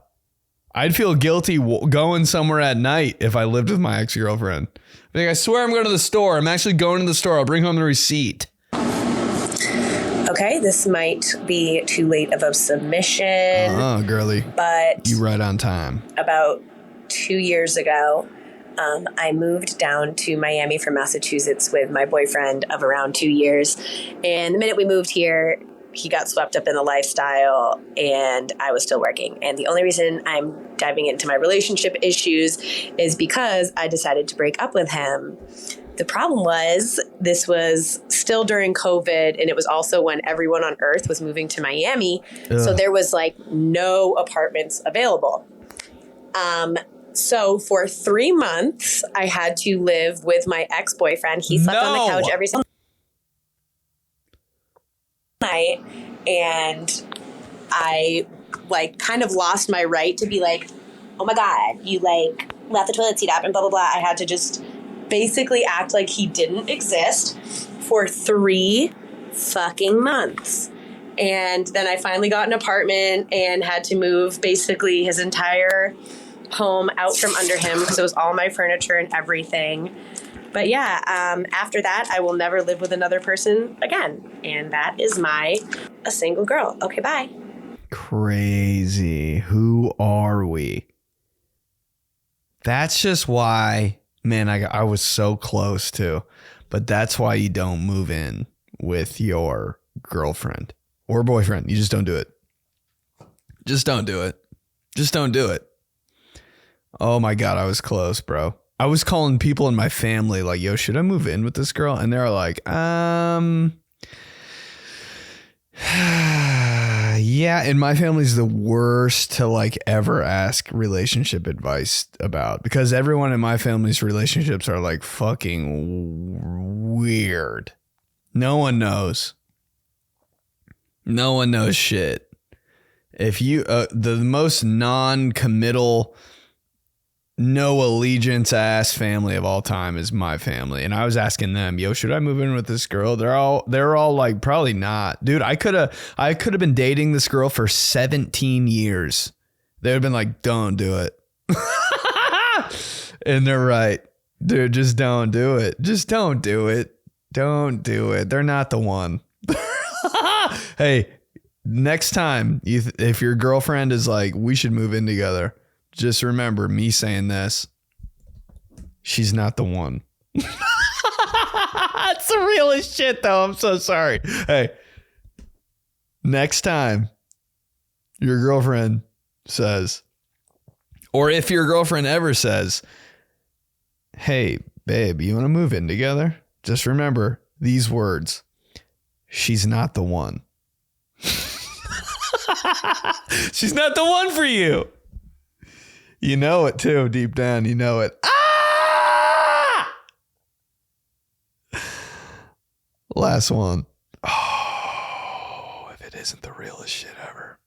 I'd feel guilty going somewhere at night if I lived with my ex-girlfriend. I swear I'm going to the store. I'm actually going to the store. I'll bring home the receipt. Okay, this might be too late of a submission. Oh, girly. But you right on time. About 2 years ago, I moved down to Miami from Massachusetts with my boyfriend of around 2 years. And the minute we moved here, he got swept up in the lifestyle and I was still working. And the only reason I'm diving into my relationship issues is because I decided to break up with him. The problem was this was still during COVID, and it was also when everyone on earth was moving to Miami. Ugh. So there was no apartments available. So for 3 months, I had to live with my ex-boyfriend. He slept on the couch every single night. And I like kind of lost my right to be like, oh my God, you like left the toilet seat up and blah, blah, blah. I had to just basically act like he didn't exist for 3 fucking months. And then I finally got an apartment and had to move basically his entire home out from under him because it was all my furniture and everything. But yeah, after that, I will never live with another person again. And that is a single girl. Okay, bye. Crazy. Who are we? That's just why, man, I was so close to. But that's why you don't move in with your girlfriend or boyfriend. You just don't do it. Just don't do it. Just don't do it. Oh my God, I was close, bro. I was calling people in my family like, yo, should I move in with this girl? And they're like, yeah. And my family's the worst to like ever ask relationship advice about, because everyone in my family's relationships are like fucking weird. No one knows. No one knows shit. If you, the most non-committal, no allegiance ass family of all time is my family. And I was asking them, yo, should I move in with this girl? They're all like, probably not. Dude, I could have been dating this girl for 17 years. They would have been like, don't do it. And they're right. Dude, just don't do it. Just don't do it. Don't do it. They're not the one. Hey, next time, if your girlfriend is like, we should move in together, just remember me saying this. She's not the one. It's the realest shit, though. I'm so sorry. Hey, next time your girlfriend says, or if your girlfriend ever says, hey, babe, you want to move in together? Just remember these words. She's not the one. She's not the one for you. You know it too, deep down. You know it. Ah! Last one. Oh, if it isn't the realest shit ever.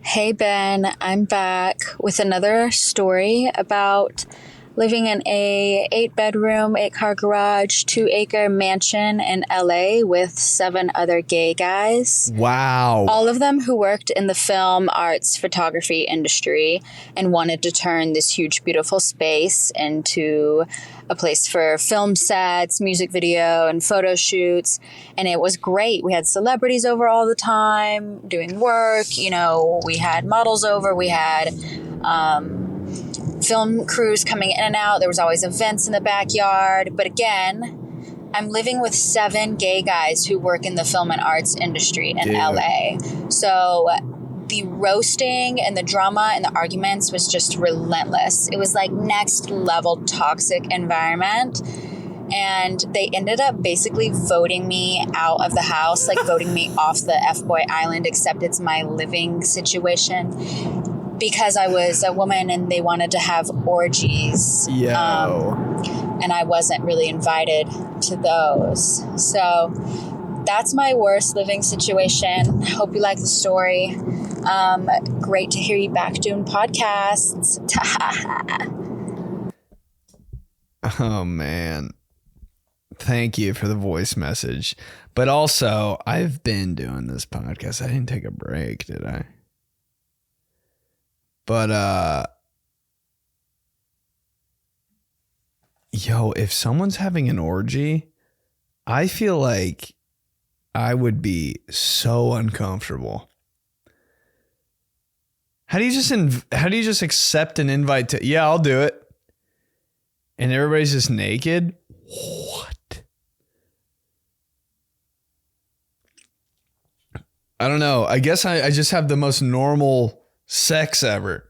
Hey, Ben, I'm back with another story about living in a 8-bedroom, 8-car garage, 2-acre mansion in LA with 7 other gay guys. Wow. All of them who worked in the film, arts, photography industry and wanted to turn this huge, beautiful space into a place for film sets, music video, and photo shoots. And it was great. We had celebrities over all the time doing work. You know, we had models over. We had film crews coming in and out. There was always events in the backyard. But again, I'm living with 7 gay guys who work in the film and arts industry in LA. So the roasting and the drama and the arguments was just relentless. It was like next level toxic environment. And they ended up basically voting me out of the house, like voting me off the F-boy island, except it's my living situation. Because I was a woman and they wanted to have orgies. And I wasn't really invited to those. So that's my worst living situation. Hope you like the story. Great to hear you back doing podcasts. Oh, man. Thank you for the voice message. But also, I've been doing this podcast. I didn't take a break, did I? But, yo, if someone's having an orgy, I feel like I would be so uncomfortable. How do you just accept an invite to, yeah, I'll do it. And everybody's just naked? What? I don't know. I guess I just have the most normal sex ever.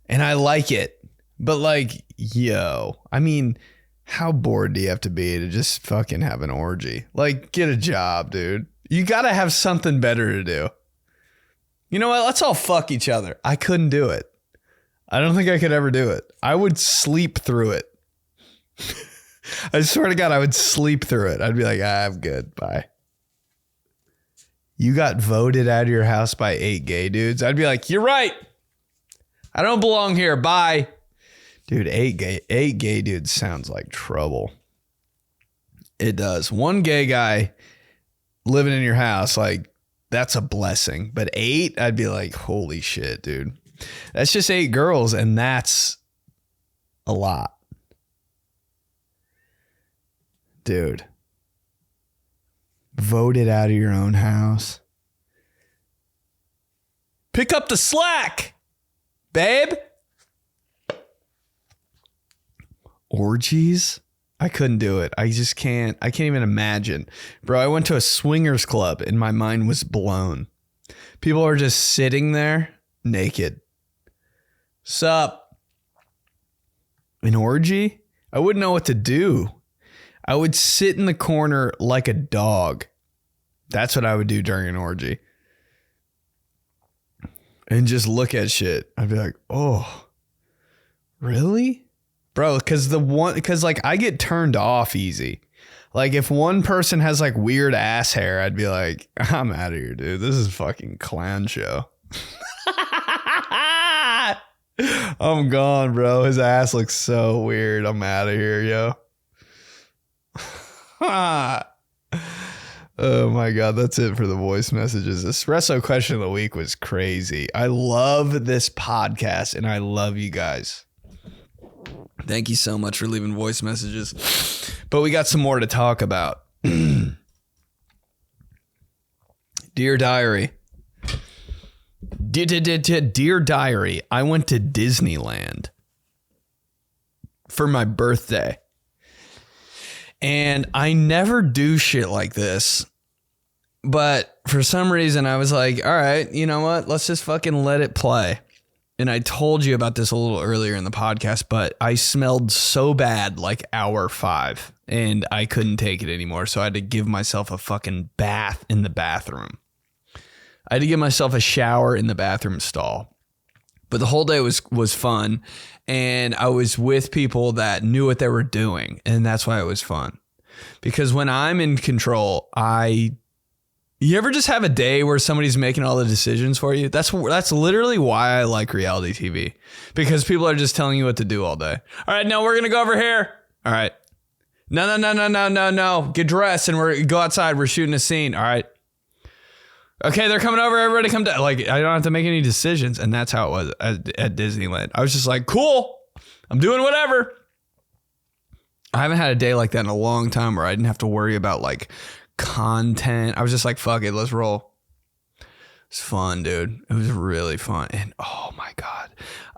And I like it. But like, yo, I mean, how bored do you have to be to just fucking have an orgy? Like, get a job, dude. You got to have something better to do. You know what? Let's all fuck each other. I couldn't do it. I don't think I could ever do it. I would sleep through it. I swear to God, I would sleep through it. I'd be like, I'm good. Bye. You got voted out of your house by 8 gay dudes. I'd be like, you're right. I don't belong here. Bye. Dude, 8 gay dudes sounds like trouble. It does. 1 gay guy living in your house, like, that's a blessing. But 8, I'd be like, holy shit, dude. That's just 8 girls, and that's a lot. Dude. Voted out of your own house. Pick up the slack, babe. Orgies? I couldn't do it. I just can't. I can't even imagine. Bro, I went to a swingers club and my mind was blown. People are just sitting there naked. Sup? An orgy? I wouldn't know what to do. I would sit in the corner like a dog. That's what I would do during an orgy. And just look at shit. I'd be like, oh, really? Bro, because like I get turned off easy. Like if one person has like weird ass hair, I'd be like, I'm out of here, dude. This is a fucking clown show. I'm gone, bro. His ass looks so weird. I'm out of here, yo. Oh my God, that's it for the voice messages. Espresso question of the week was crazy. I love this podcast and I love you guys. Thank you so much for leaving voice messages. But we got some more to talk about. Dear Diary. Dear Diary, I went to Disneyland for my birthday. And I never do shit like this. But for some reason, I was like, all right, you know what? Let's just fucking let it play. And I told you about this a little earlier in the podcast, but I smelled so bad like hour 5 and I couldn't take it anymore. So I had to give myself a fucking bath in the bathroom. I had to give myself a shower in the bathroom stall. But the whole day was fun. And I was with people that knew what they were doing. And that's why it was fun. Because when I'm in control, you ever just have a day where somebody's making all the decisions for you? That's literally why I like reality TV. Because people are just telling you what to do all day. All right, no, we're going to go over here. All right. No. Get dressed and go outside. We're shooting a scene. All right. Okay, they're coming over. Everybody come down. Like, I don't have to make any decisions. And that's how it was at Disneyland. I was just like, cool. I'm doing whatever. I haven't had a day like that in a long time where I didn't have to worry about like content. I was just like, fuck it, let's roll. It's fun, dude. It was really fun. And oh my God,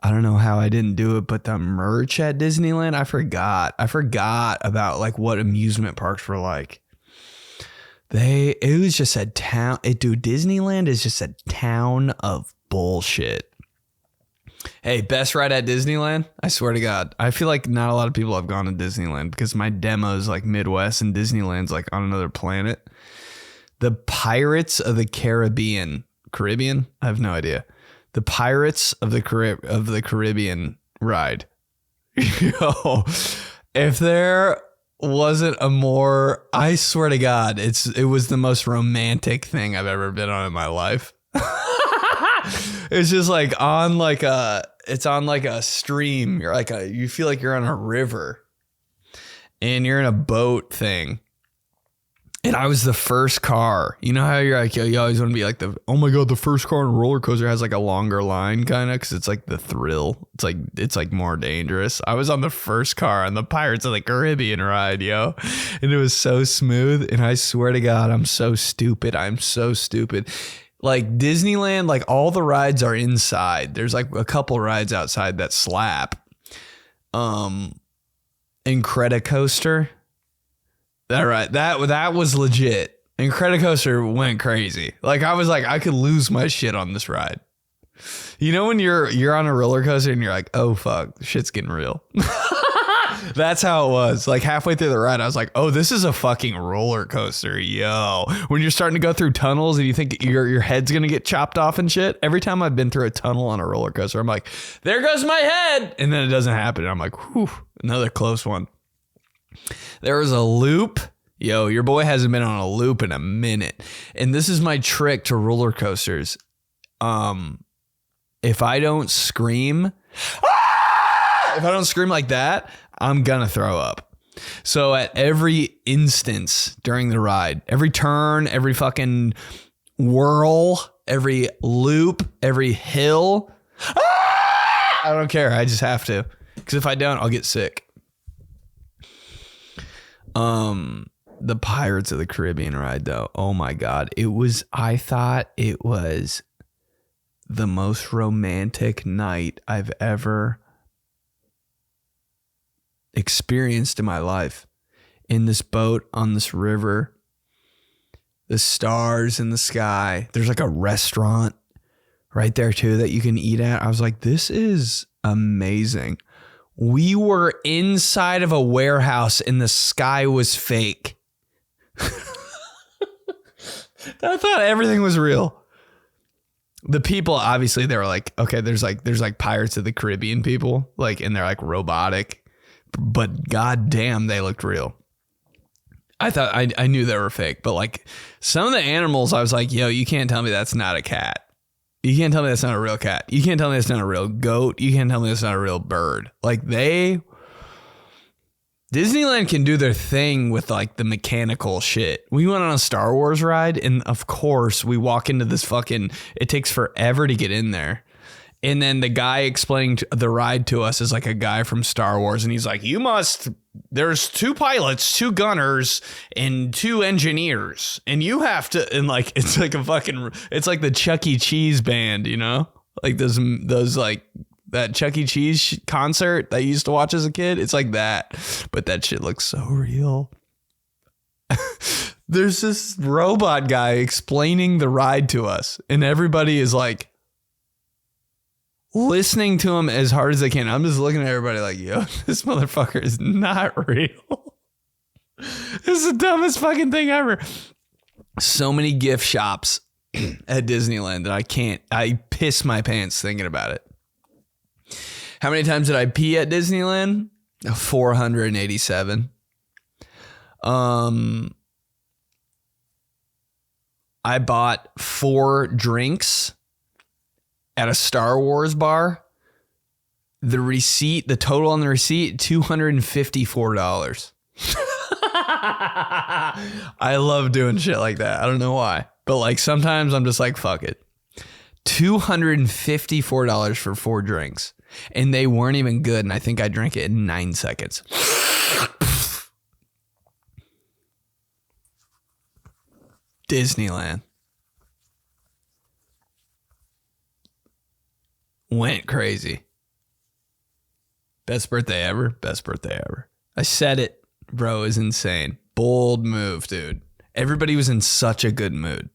I don't know how I didn't do it, but the merch at Disneyland, I forgot about like what amusement parks were like. It was just a town. Dude, Disneyland is just a town of bullshit. Hey, best ride at Disneyland? I swear to God. I feel like not a lot of people have gone to Disneyland because my demo is like Midwest and Disneyland's like on another planet. The Pirates of the Caribbean. Caribbean? I have no idea. The Pirates of the Caribbean ride. Yo, if there wasn't a more, I swear to God, it was the most romantic thing I've ever been on in my life. It's just like it's on like a stream. You feel like you're on a river and you're in a boat thing. And I was the first car. You know how you're like, you always want to be like oh my God, the first car on a roller coaster has like a longer line kind of because it's like the thrill. It's like more dangerous. I was on the first car on the Pirates of the Caribbean ride, yo. And it was so smooth. And I swear to God, I'm so stupid. Like Disneyland, like all the rides are inside. There's like a couple rides outside that slap. Incredicoaster. That right. That was legit. Incredicoaster went crazy. Like I was like, I could lose my shit on this ride. You know when you're on a roller coaster and you're like, oh fuck, shit's getting real. That's how it was. Like halfway through the ride, I was like, oh, this is a fucking roller coaster, yo. When you're starting to go through tunnels and you think your head's going to get chopped off and shit. Every time I've been through a tunnel on a roller coaster, I'm like, there goes my head. And then it doesn't happen. And I'm like, whew, another close one. There was a loop. Yo, your boy hasn't been on a loop in a minute. And this is my trick to roller coasters. If I don't scream, if I don't scream like that, I'm gonna throw up. So at every instance during the ride, every turn, every fucking whirl, every loop, every hill, I don't care. I just have to. Because if I don't, I'll get sick. The Pirates of the Caribbean ride, though. Oh my God. I thought it was the most romantic night I've ever experienced in my life. In this boat on this river, the stars in the sky. There's like a restaurant right there too that you can eat at. I was like, this is amazing. We were inside of a warehouse and the sky was fake. I thought everything was real. The people, obviously, they were like, okay, there's like Pirates of the Caribbean people, like, and they're like robotic, but goddamn, they looked real. I thought I knew they were fake, but like some of the animals, I was like, yo, you can't tell me that's not a cat. You can't tell me that's not a real cat. You can't tell me that's not a real goat. You can't tell me that's not a real bird. Like Disneyland can do their thing with like the mechanical shit. We went on a Star Wars ride and of course we walk into this it takes forever to get in there. And then the guy explaining the ride to us is like a guy from Star Wars. And he's like, there's 2 pilots, 2 gunners and 2 engineers. And you have to, and like, it's like it's like the Chuck E. Cheese band, you know, like those like, that Chuck E. Cheese concert that I used to watch as a kid. It's like that, but that shit looks so real. There's this robot guy explaining the ride to us and everybody is like listening to him as hard as they can. I'm just looking at everybody like, yo, this motherfucker is not real. This is the dumbest fucking thing ever. So many gift shops at Disneyland that I piss my pants thinking about it. How many times did I pee at Disneyland? 487. I bought 4 drinks at a Star Wars bar. The total on the receipt, $254. I love doing shit like that. I don't know why, but like sometimes I'm just like, fuck it. $254 for 4 drinks. And they weren't even good. And I think I drank it in 9 seconds. Disneyland. Went crazy. Best birthday ever. Best birthday ever. I said it, bro. It was insane. Bold move, dude. Everybody was in such a good mood.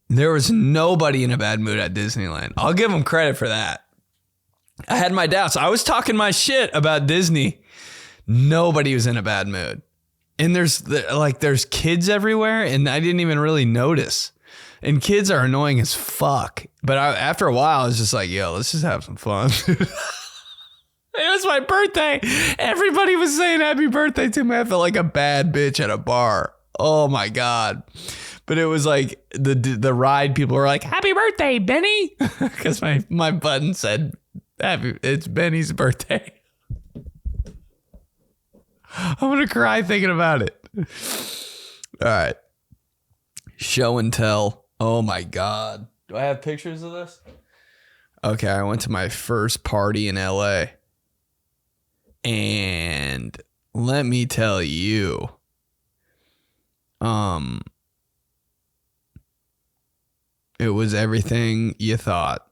There was nobody in a bad mood at Disneyland. I'll give them credit for that. I had my doubts. I was talking my shit about Disney. Nobody was in a bad mood. And there's kids everywhere and I didn't even really notice. And kids are annoying as fuck. But after a while, I was just like, yo, let's just have some fun. It was my birthday. Everybody was saying happy birthday to me. I felt like a bad bitch at a bar. Oh my God. But it was like the ride people were like, happy birthday, Benny. Because my button said, it's Benny's birthday. I'm going to cry thinking about it. All right. Show and tell. Oh my God. Do I have pictures of this? Okay. I went to my first party in LA. And let me tell you, it was everything you thought.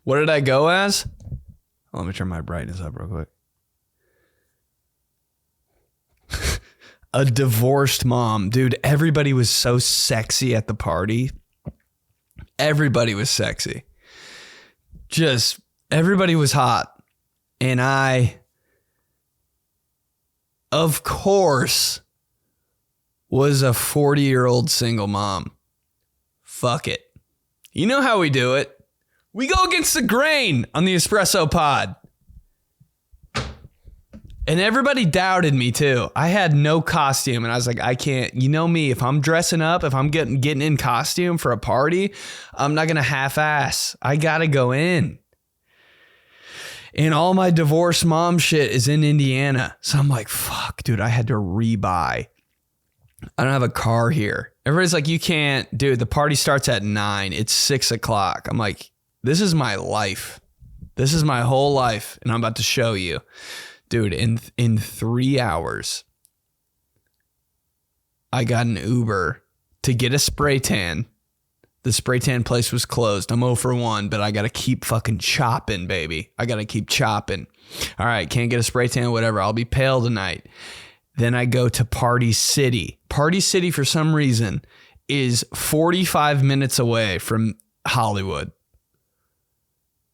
What did I go as? Let me turn my brightness up real quick. A divorced mom. Dude, everybody was so sexy at the party. Everybody was sexy. Just everybody was hot. And I of course, was a 40-year-old single mom. Fuck it. You know how we do it. We go against the grain on the Espresso pod. And everybody doubted me too. I had no costume and I was like, I can't, you know me, if I'm dressing up, if I'm getting in costume for a party, I'm not going to half-ass. I got to go in. And all my divorced mom shit is in Indiana. So I'm like, fuck, dude, I had to rebuy. I don't have a car here. Everybody's like, you can't, dude, the party starts at 9. It's 6 o'clock. I'm like, this is my life. This is my whole life. And I'm about to show you. Dude, in 3 hours, I got an Uber to get a spray tan. The spray tan place was closed. I'm 0 for 1, but I got to keep fucking chopping, baby. I got to keep chopping. All right, can't get a spray tan, whatever. I'll be pale tonight. Then I go to Party City. Party City, for some reason, is 45 minutes away from Hollywood.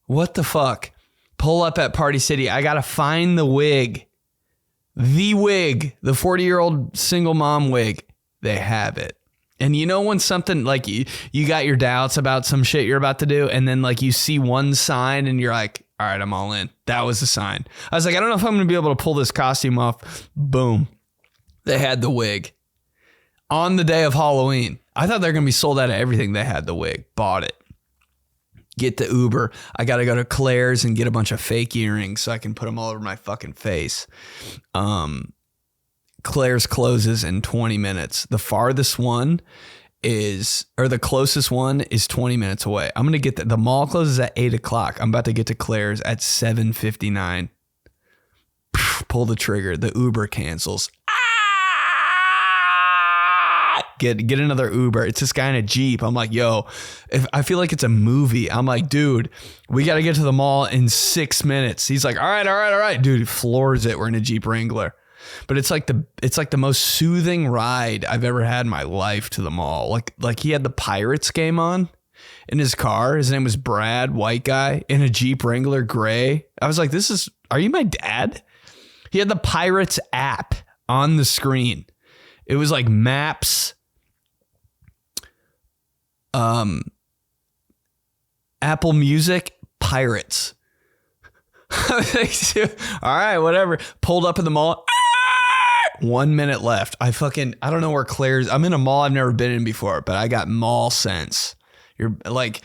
What the fuck? Pull up at Party City. I got to find the wig. The wig. The 40-year-old single mom wig. They have it. And you know when something like you got your doubts about some shit you're about to do, and then like you see one sign and you're like, all right, I'm all in. That was the sign. I was like, I don't know if I'm going to be able to pull this costume off. Boom. They had the wig. On the day of Halloween. I thought they were going to be sold out of everything. They had the wig. Bought it. Get the Uber. I got to go to Claire's and get a bunch of fake earrings so I can put them all over my fucking face. Claire's closes in 20 minutes. The farthest one is, or the closest one is 20 minutes away. I'm going to get the mall closes at 8 o'clock. I'm about to get to Claire's at 7:59. Pull the trigger. The Uber cancels. Get another Uber. It's this guy in a Jeep. I'm like, yo, if I feel like it's a movie. I'm like, dude, we got to get to the mall in 6 minutes. He's like, all right. Dude, he floors it. We're in a Jeep Wrangler. But it's like the most soothing ride I've ever had in my life to the mall. Like he had the Pirates game on in his car. His name was Brad, white guy, in a Jeep Wrangler gray. I was like, are you my dad? He had the Pirates app on the screen. It was like maps, Apple Music, Pirates. All right, whatever. Pulled up in the mall. 1 minute left. I don't know where Claire's. I'm in a mall I've never been in before, but I got mall sense. You're like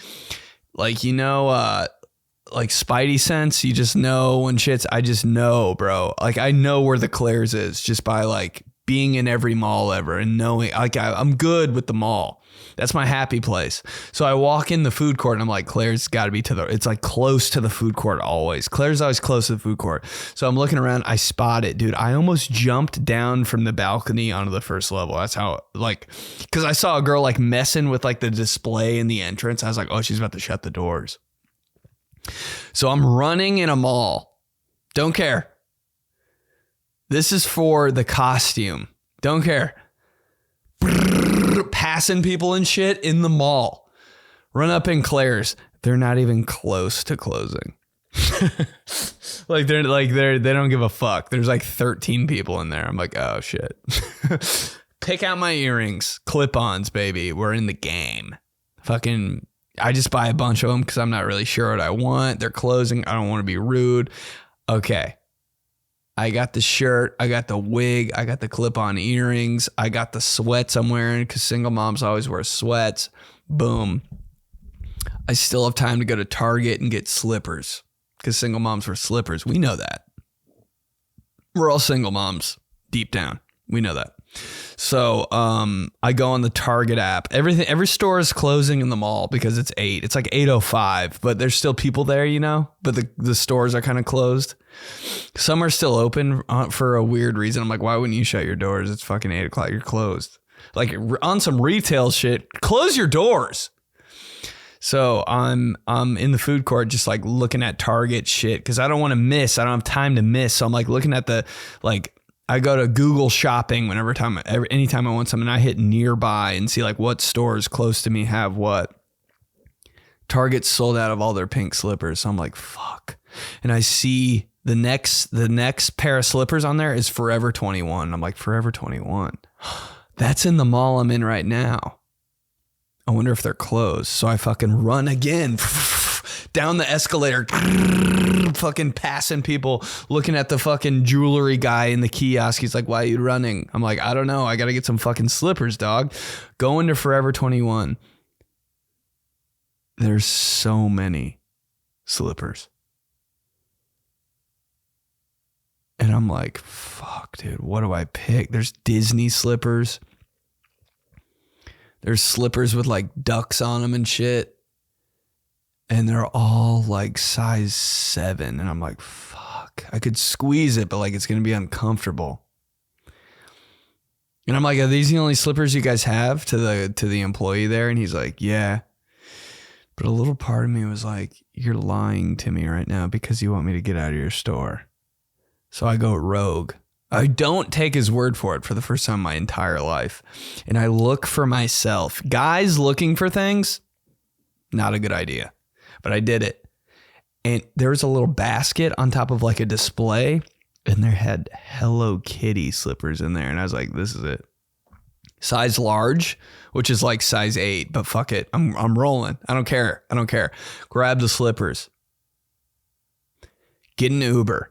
Spidey sense. You just know when shit's. I just know, bro. Like I know where the Claire's is just by like being in every mall ever and knowing. Like I'm good with the mall. That's my happy place. So I walk in the food court and I'm like, Claire's got to be it's like close to the food court always. Claire's always close to the food court. So I'm looking around. I spot it, dude. I almost jumped down from the balcony onto the first level. That's how because I saw a girl like messing with like the display in the entrance. I was like, oh, she's about to shut the doors. So I'm running in a mall. Don't care. This is for the costume. Don't care. Passing people and shit in the mall. Run up in Claire's. They're not even close to closing. they don't give a fuck. There's like 13 people in there. I'm like, oh shit. Pick out my earrings. Clip-ons, baby. We're in the game. Fucking, I just buy a bunch of them because I'm not really sure what I want. They're closing. I don't want to be rude. Okay. I got the shirt, I got the wig, I got the clip-on earrings, I got the sweats I'm wearing because single moms always wear sweats. Boom. I still have time to go to Target and get slippers because single moms wear slippers. We know that. We're all single moms deep down. We know that. So I go on the Target app. Every store is closing in the mall because it's 8. It's like 8:05, but there's still people there, you know, but the stores are kind of closed. Some are still open for a weird reason. I'm like, why wouldn't you shut your doors? It's fucking 8 o'clock. You're closed. Like on some retail shit, close your doors. So I'm in the food court just like looking at Target shit because I don't want to miss. I don't have time to miss. So I'm like looking at I go to Google shopping anytime I want something. I hit nearby and see like what stores close to me have what. Target's sold out of all their pink slippers. So I'm like, fuck. And I see The next pair of slippers on there is Forever 21. I'm like, Forever 21. That's in the mall I'm in right now. I wonder if they're closed. So I fucking run again down the escalator, fucking passing people, looking at the fucking jewelry guy in the kiosk. He's like, why are you running? I'm like, I don't know. I got to get some fucking slippers, dog. Going to Forever 21. There's so many slippers. And I'm like, fuck, dude, what do I pick? There's Disney slippers. There's slippers with like ducks on them and shit. And they're all like size 7. And I'm like, fuck, I could squeeze it, but like it's going to be uncomfortable. And I'm like, are these the only slippers you guys have, to the employee there? And he's like, yeah. But a little part of me was like, you're lying to me right now because you want me to get out of your store. So I go rogue. I don't take his word for it for the first time in my entire life. And I look for myself. Guys looking for things, not a good idea. But I did it. And there was a little basket on top of like a display. And there had Hello Kitty slippers in there. And I was like, this is it. Size large, which is like size 8. But fuck it. I'm rolling. I don't care. Grab the slippers. Get an Uber.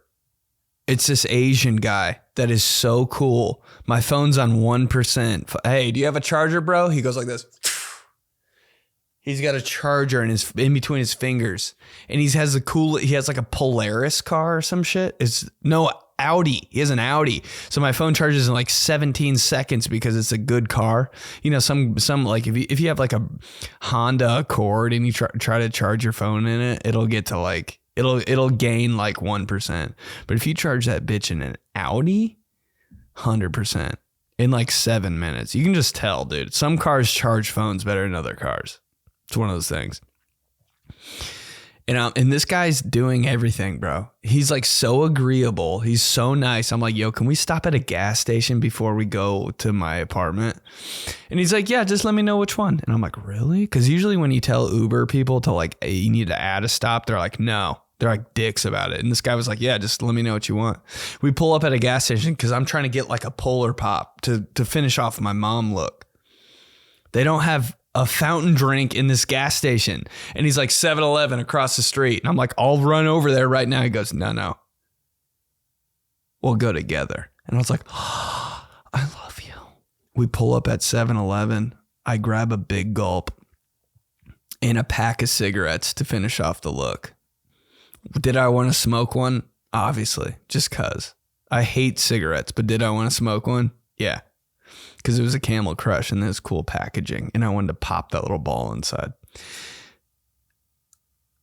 It's this Asian guy that is so cool. My phone's on 1%. Hey, do you have a charger, bro? He goes like this. He's got a charger in between his fingers. And he has like a Polaris car or some shit. Audi. He has an Audi. So my phone charges in like 17 seconds because it's a good car. You know, some like if you have like a Honda Accord and you try to charge your phone in it, it'll get to like It'll gain like 1%. But if you charge that bitch in an Audi, 100% in like 7 minutes. You can just tell, dude. Some cars charge phones better than other cars. It's one of those things. And this guy's doing everything, bro. He's like so agreeable. He's so nice. I'm like, yo, can we stop at a gas station before we go to my apartment? And he's like, yeah, just let me know which one. And I'm like, really? Because usually when you tell Uber people to like, hey, you need to add a stop, they're like, no. They're like dicks about it. And this guy was like, yeah, just let me know what you want. We pull up at a gas station because I'm trying to get like a Polar Pop to finish off my mom look. They don't have a fountain drink in this gas station. And he's like 7-Eleven across the street. And I'm like, I'll run over there right now. He goes, no. We'll go together. And I was like, oh, I love you. We pull up at 7-Eleven. I grab a big gulp and a pack of cigarettes to finish off the look. Did I want to smoke one? Obviously, just cause. I hate cigarettes, but did I want to smoke one? Yeah. Because it was a Camel Crush and there's cool packaging. And I wanted to pop that little ball inside.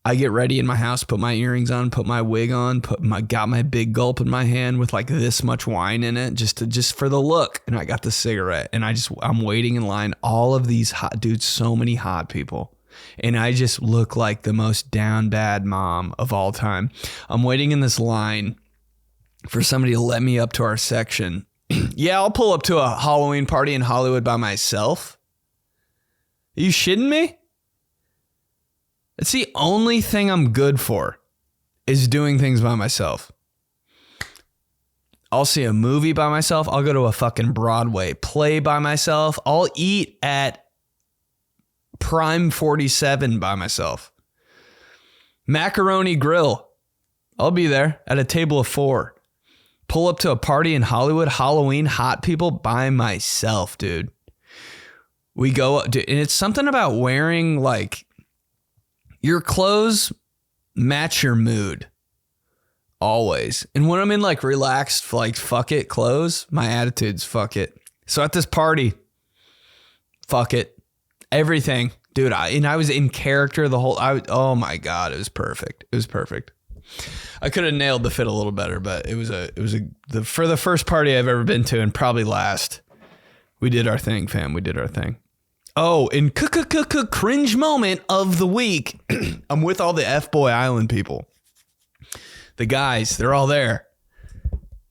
I get ready in my house, put my earrings on, put my wig on, got my big gulp in my hand with like this much wine in it, just for the look. And I got the cigarette and I'm waiting in line. All of these hot dudes, so many hot people. And I just look like the most down bad mom of all time. I'm waiting in this line for somebody to let me up to our section. Yeah, I'll pull up to a Halloween party in Hollywood by myself. Are you shitting me? It's the only thing I'm good for is doing things by myself. I'll see a movie by myself. I'll go to a fucking Broadway play by myself. I'll eat at Prime 47 by myself. Macaroni Grill. I'll be there at a table of 4. Pull up to a party in Hollywood, Halloween, hot people by myself, dude. We go, and it's something about wearing like your clothes match your mood always. And when I'm in like relaxed, like fuck it clothes, my attitude's fuck it. So at this party, fuck it, everyththing, dude. I was in character the whole. Oh my god, it was perfect. It was perfect. I could have nailed the fit a little better, but it was for the first party I've ever been to and probably last. We did our thing, fam. We did our thing. Oh, in cringe moment of the week, I'm with all the F-Boy Island people. The guys, they're all there.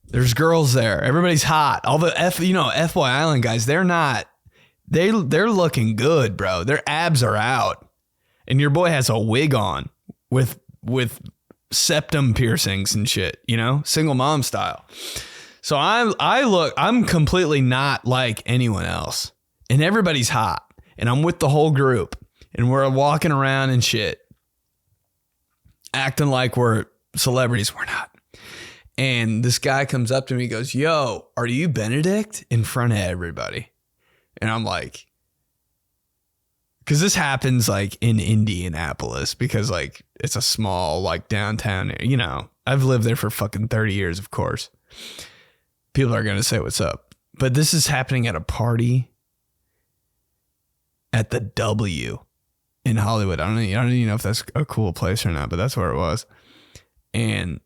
There's girls there. Everybody's hot. All the F-Boy Island guys, they're looking good, bro. Their abs are out. And your boy has a wig on with septum piercings and shit, you know, single mom style. So I'm completely not like anyone else, and everybody's hot, and I'm with the whole group, and we're walking around and shit, acting like we're celebrities. We're not. And this guy comes up to me and goes, "Yo, are you Benedict?" in front of everybody. And I'm like, because this happens like in Indianapolis, because like it's a small like downtown, you know, I've lived there for fucking 30 years, of course. People are going to say what's up. But this is happening at a party at the W in Hollywood. I don't even know if that's a cool place or not, but that's where it was. And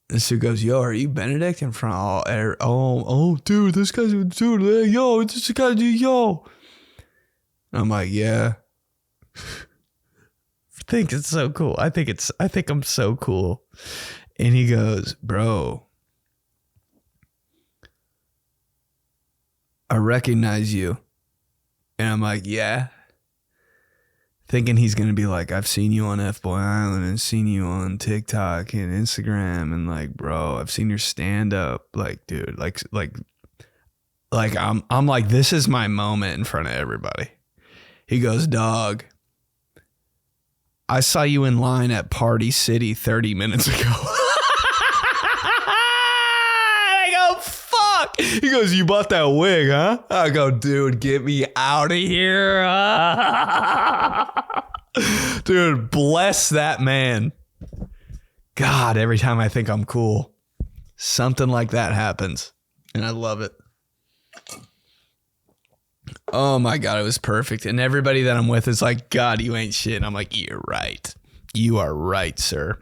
this dude goes, "Yo, are you Benedict?" in front of all, dude, this guy's, dude, yo, this guy, dude, yo. I'm like, yeah. I think it's so cool. I think I'm so cool. And he goes, "Bro, I recognize you." And I'm like, yeah. Thinking he's going to be like, "I've seen you on F-Boy Island and seen you on TikTok and Instagram." And like, "Bro, I've seen your stand up." Like, dude, like I'm like, this is my moment in front of everybody. He goes, "Dog, I saw you in line at Party City 30 minutes ago." I go, "Fuck." He goes, "You bought that wig, huh?" I go, "Dude, get me out of here." Dude, bless that man. God, every time I think I'm cool, something like that happens. And I love it. Oh my God, it was perfect. And everybody that I'm with is like, "God, you ain't shit." And I'm like, "You're right. You are right, sir."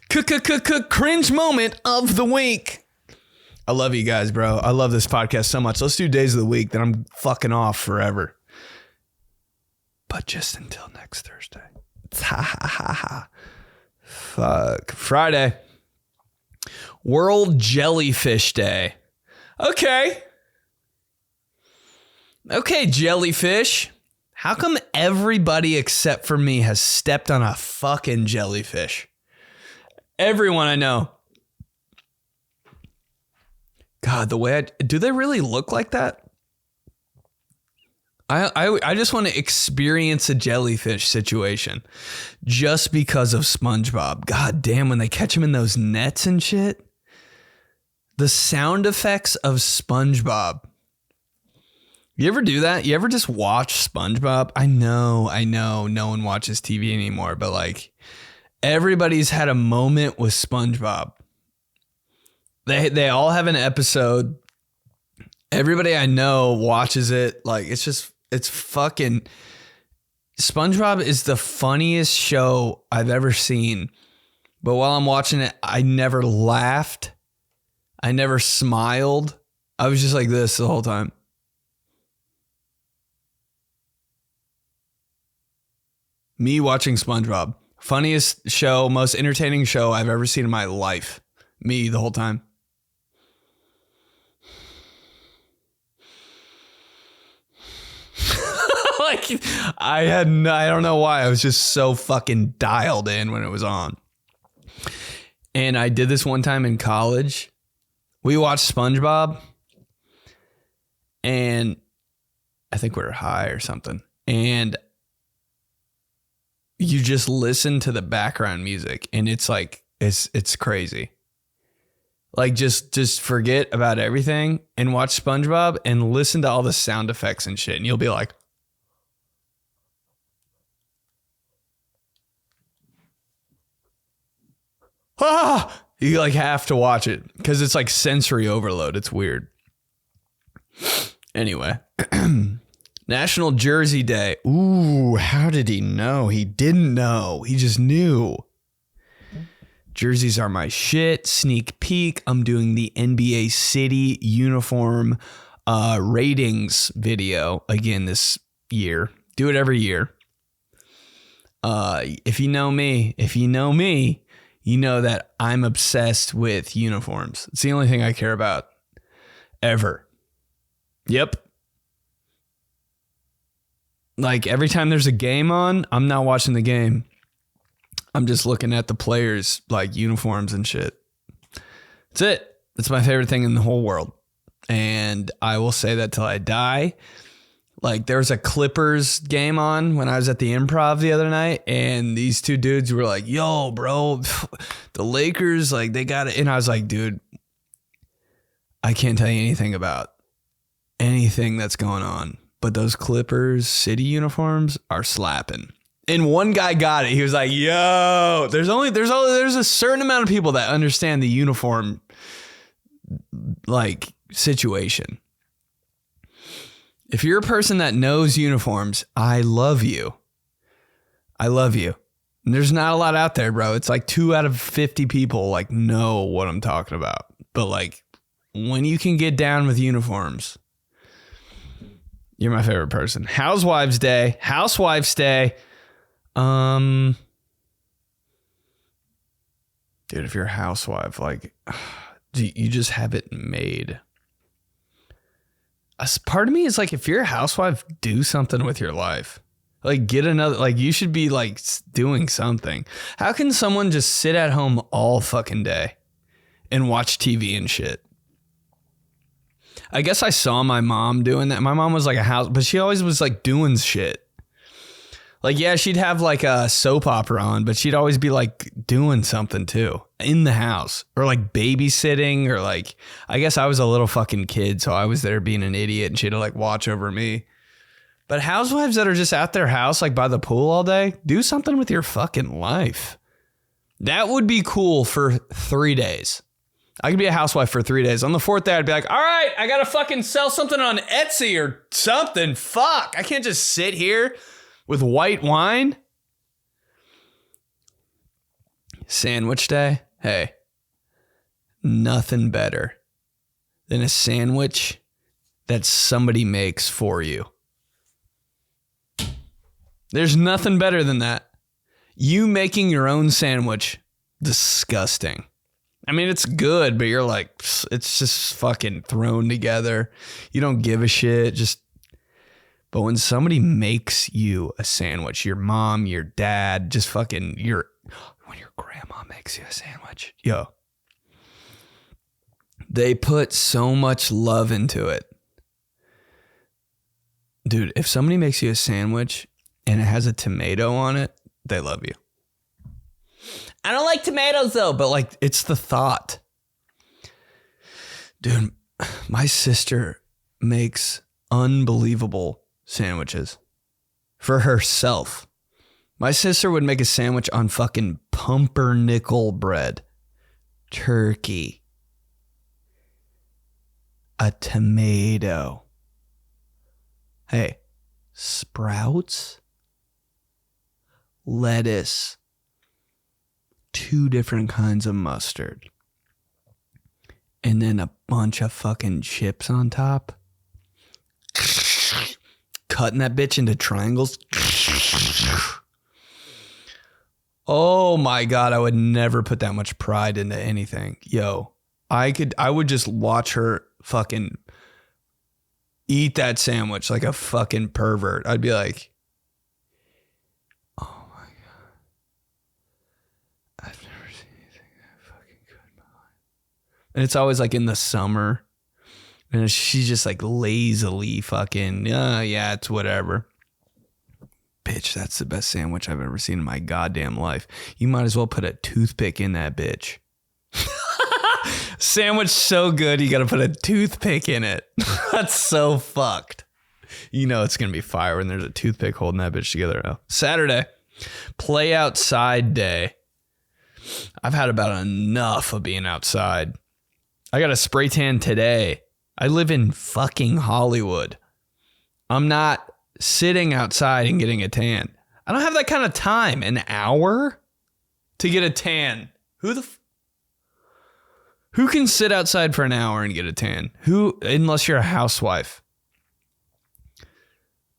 Cringe moment of the week. I love you guys, bro. I love this podcast so much. Let's do days of the week, then I'm fucking off forever. But just until next Thursday. Fuck. Friday. World Jellyfish Day. Okay, jellyfish. How come everybody except for me has stepped on a fucking jellyfish? Everyone I know. God, the way do they really look like that? I just want to experience a jellyfish situation just because of SpongeBob. God damn, when they catch him in those nets and shit. The sound effects of SpongeBob. You ever do that? You ever just watch SpongeBob? I know no one watches TV anymore, but like everybody's had a moment with SpongeBob. They all have an episode. Everybody I know watches it. Like it's fucking SpongeBob is the funniest show I've ever seen. But while I'm watching it, I never laughed. I never smiled. I was just like this the whole time. Me watching SpongeBob. Funniest show, most entertaining show I've ever seen in my life. Me the whole time. Like I don't know why. I was just so fucking dialed in when it was on. And I did this one time in college. We watched SpongeBob. And I think we were high or something. And you just listen to the background music and it's like, it's crazy. Like just forget about everything and watch SpongeBob and listen to all the sound effects and shit. And you'll be like, ah, you like have to watch it because it's like sensory overload. It's weird. Anyway, National Jersey Day. Ooh, how did he know? He didn't know. He just knew. Jerseys are my shit. Sneak peek. I'm doing the NBA City uniform ratings video again this year. Do it every year. If you know me, you know that I'm obsessed with uniforms. It's the only thing I care about ever. Yep. Like every time there's a game on, I'm not watching the game. I'm just looking at the players like uniforms and shit. That's it. That's my favorite thing in the whole world. And I will say that till I die. Like there was a Clippers game on when I was at the Improv the other night, and these two dudes were like, yo, bro, the Lakers, like they got it. And I was like, dude, I can't tell you anything about anything that's going on, but those Clippers city uniforms are slapping. And one guy got it. He was like, yo, there's a certain amount of people that understand the uniform like situation. If you're a person that knows uniforms, I love you. I love you. And there's not a lot out there, bro. It's like 2 out of 50 people like know what I'm talking about. But like when you can get down with uniforms, you're my favorite person. Housewives Day. Dude, if you're a housewife, like you just have it made. Part of me is like, if you're a housewife, do something with your life. Like get another, like you should be like doing something. How can someone just sit at home all fucking day and watch TV and shit? I guess I saw my mom doing that. My mom was like a house, but she always was like doing shit. Like, yeah, she'd have like a soap opera on, but she'd always be like doing something too in the house or like babysitting or like, I guess I was a little fucking kid. So I was there being an idiot and she'd like watch over me. But housewives that are just at their house, like by the pool all day, do something with your fucking life. That would be cool for 3 days. I could be a housewife for 3 days. On the 4th day, I'd be like, all right, I got to fucking sell something on Etsy or something. Fuck. I can't just sit here with white wine. Sandwich day. Hey, nothing better than a sandwich that somebody makes for you. There's nothing better than that. You making your own sandwich, disgusting. I mean, it's good, but you're like, it's just fucking thrown together. You don't give a shit. But when somebody makes you a sandwich, your mom, your dad, just fucking when your grandma makes you a sandwich, yo, they put so much love into it. Dude, if somebody makes you a sandwich and it has a tomato on it, they love you. I don't like tomatoes though, but like it's the thought. Dude, my sister makes unbelievable sandwiches for herself. My sister would make a sandwich on fucking pumpernickel bread, turkey, a tomato. Hey, sprouts, lettuce, 2 different kinds of mustard, and then a bunch of fucking chips on top. Cutting that bitch into triangles. Oh my God, I would never put that much pride into anything. Yo, I would just watch her fucking eat that sandwich like a fucking pervert. I'd be like, oh my God. I've never seen anything that fucking good in my life. And it's always like in the summer. And she's just like lazily fucking, yeah, it's whatever. Bitch, that's the best sandwich I've ever seen in my goddamn life. You might as well put a toothpick in that bitch. Sandwich so good, you got to put a toothpick in it. That's so fucked. You know it's going to be fire when there's a toothpick holding that bitch together. Oh. Saturday, play outside day. I've had about enough of being outside. I got a spray tan today. I live in fucking Hollywood. I'm not sitting outside and getting a tan. I don't have that kind of time. An hour to get a tan. Who can sit outside for an hour and get a tan? Who, unless you're a housewife.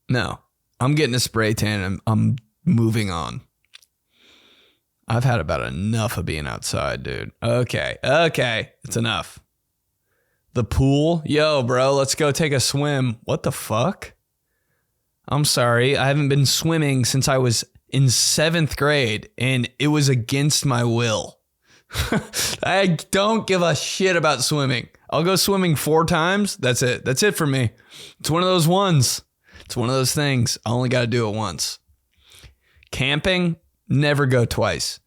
No, I'm getting a spray tan and I'm moving on. I've had about enough of being outside, dude. Okay, it's enough. The pool? Yo, bro, let's go take a swim. What the fuck? I'm sorry. I haven't been swimming since I was in 7th grade, and it was against my will. I don't give a shit about swimming. I'll go swimming 4 times. That's it. That's it for me. It's one of those ones. It's one of those things. I only got to do it once. Camping, never go twice.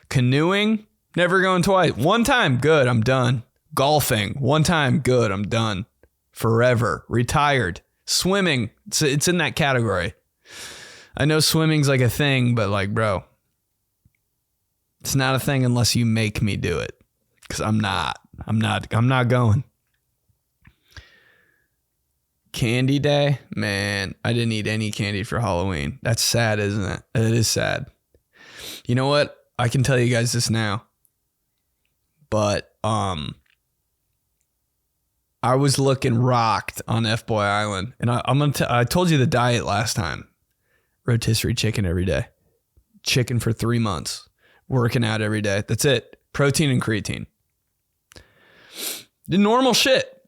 Canoeing, never going twice. 1 time, good, I'm done. Golfing, 1 time, good, I'm done. Forever, retired. Swimming, it's in that category. I know swimming's like a thing, but like, bro, it's not a thing unless you make me do it. Because I'm not going. Candy day, man, I didn't eat any candy for Halloween. That's sad, isn't it? It is sad. You know what? I can tell you guys this now. But I was looking rocked on F-Boy Island, and I told you the diet last time. Rotisserie chicken every day. Chicken for 3 months. Working out every day. That's it. Protein and creatine. The normal shit.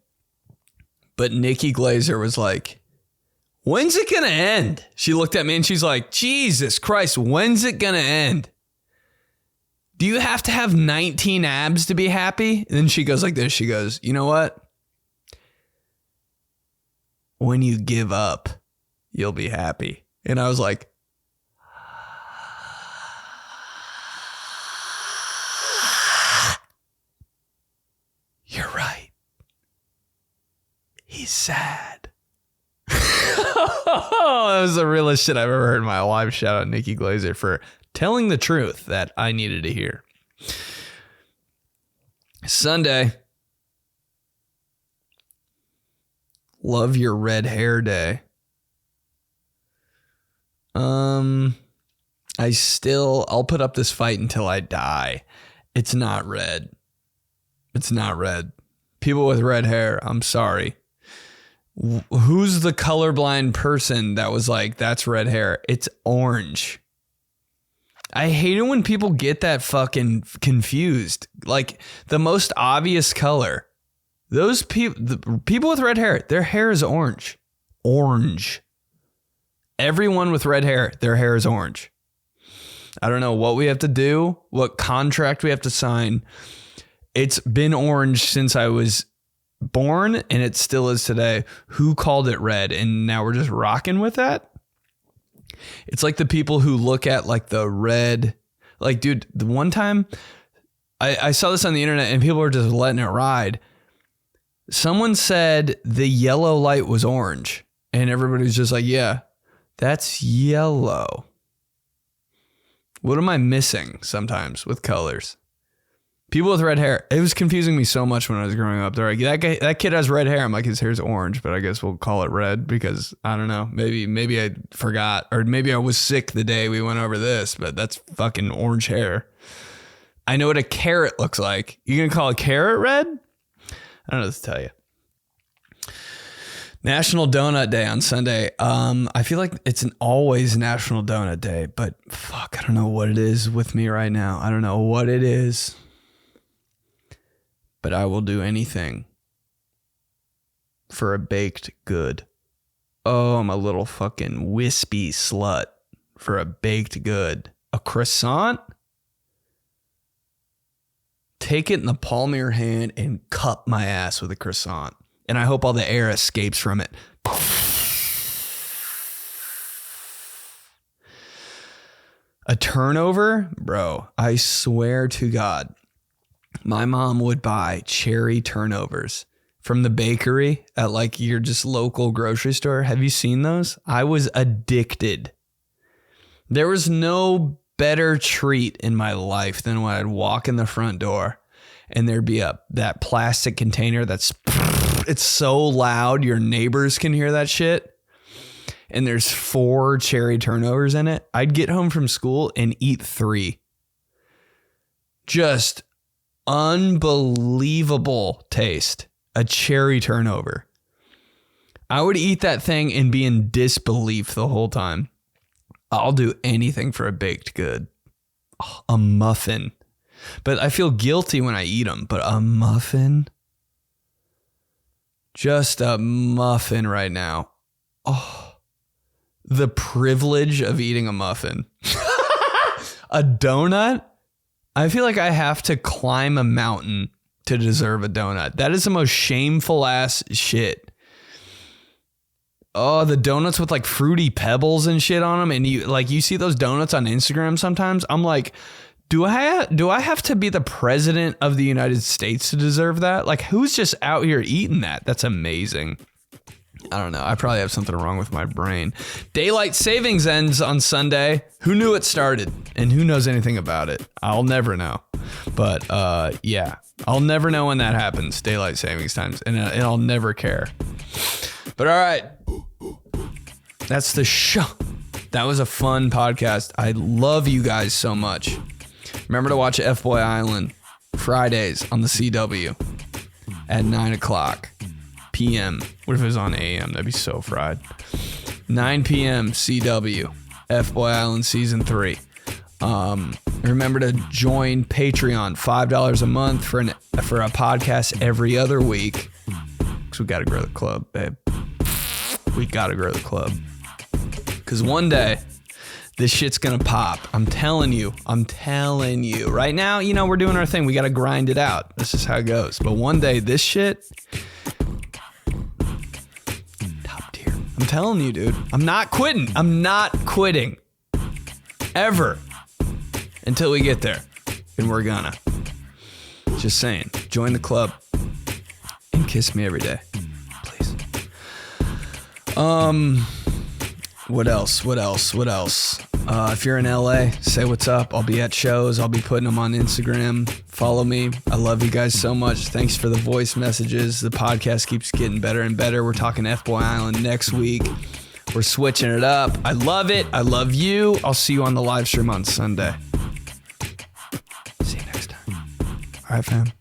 But Nikki Glazer was like, when's it going to end? She looked at me and she's like, Jesus Christ, when's it going to end? Do you have to have 19 abs to be happy? And then she goes like this. She goes, you know what? When you give up, you'll be happy. And I was like, you're right. He's sad. That was the realest shit I've ever heard in my life. Shout out Nikki Glazer for telling the truth that I needed to hear. Sunday. Love your red hair day. I'll put up this fight until I die. It's not red. It's not red. People with red hair, I'm sorry. Who's the colorblind person that was like, that's red hair? It's orange. I hate it when people get that fucking confused. Like the most obvious color. Those people, the people with red hair, their hair is orange. Orange. Everyone with red hair, their hair is orange. I don't know what we have to do, what contract we have to sign. It's been orange since I was born, and it still is today. Who called it red? And now we're just rocking with that. It's like the people who look at like the red, like, dude, the one time I saw this on the internet and people were just letting it ride. Someone said the yellow light was orange, and everybody's just like, yeah, that's yellow. What am I missing sometimes with colors? People with red hair. It was confusing me so much when I was growing up. They're like, that kid has red hair. I'm like, his hair's orange, but I guess we'll call it red because I don't know. Maybe I forgot, or maybe I was sick the day we went over this, but that's fucking orange hair. I know what a carrot looks like. You gonna call a carrot red? I don't know what to tell you. National Donut Day on Sunday. I feel like it's always National Donut Day, but fuck, I don't know what it is with me right now. I don't know what it is. But I will do anything for a baked good. Oh, I'm a little fucking wispy slut for a baked good. A croissant? Take it in the palm of your hand and cup my ass with a croissant. And I hope all the air escapes from it. A turnover? Bro, I swear to God. My mom would buy cherry turnovers from the bakery at like your just local grocery store. Have you seen those? I was addicted. There was no better treat in my life than when I'd walk in the front door and there'd be that plastic container it's so loud your neighbors can hear that shit. And there's 4 cherry turnovers in it. I'd get home from school and eat 3. Just unbelievable taste. A cherry turnover. I would eat that thing and be in disbelief the whole time. I'll do anything for a baked good. A muffin. But I feel guilty when I eat them. But a muffin? Just a muffin right now. Oh, the privilege of eating a muffin. A donut? I feel like I have to climb a mountain to deserve a donut. That is the most shameful ass shit. Oh, the donuts with like fruity pebbles and shit on them. And you see those donuts on Instagram sometimes. I'm like, do I have to be the president of the United States to deserve that? Like, who's just out here eating that? That's amazing. I don't know. I probably have something wrong with my brain. Daylight savings ends on Sunday. Who knew it started? And who knows anything about it? I'll never know. But yeah, I'll never know when that happens. Daylight savings times. And I'll never care. But all right. That's the show. That was a fun podcast. I love you guys so much. Remember to watch F-Boy Island Fridays on the CW at 9 o'clock p.m. What if it was on a.m.? That'd be so fried. 9 p.m. CW, F-Boy Island Season 3. Remember to join Patreon, $5 a month for a podcast every other week. Because we got to grow the club, babe. We got to grow the club. Because one day, this shit's going to pop. I'm telling you. Right now, we're doing our thing. We got to grind it out. This is how it goes. But one day, this shit, top tier. I'm telling you, dude. I'm not quitting. Ever. Until we get there. And we're gonna. Just saying. Join the club. And kiss me every day. Please. What else? If you're in LA, say what's up. I'll be at shows. I'll be putting them on Instagram. Follow me. I love you guys so much. Thanks for the voice messages. The podcast keeps getting better and better. We're talking F-Boy Island next week. We're switching it up. I love it. I love you. I'll see you on the live stream on Sunday. See you next time. All right, fam.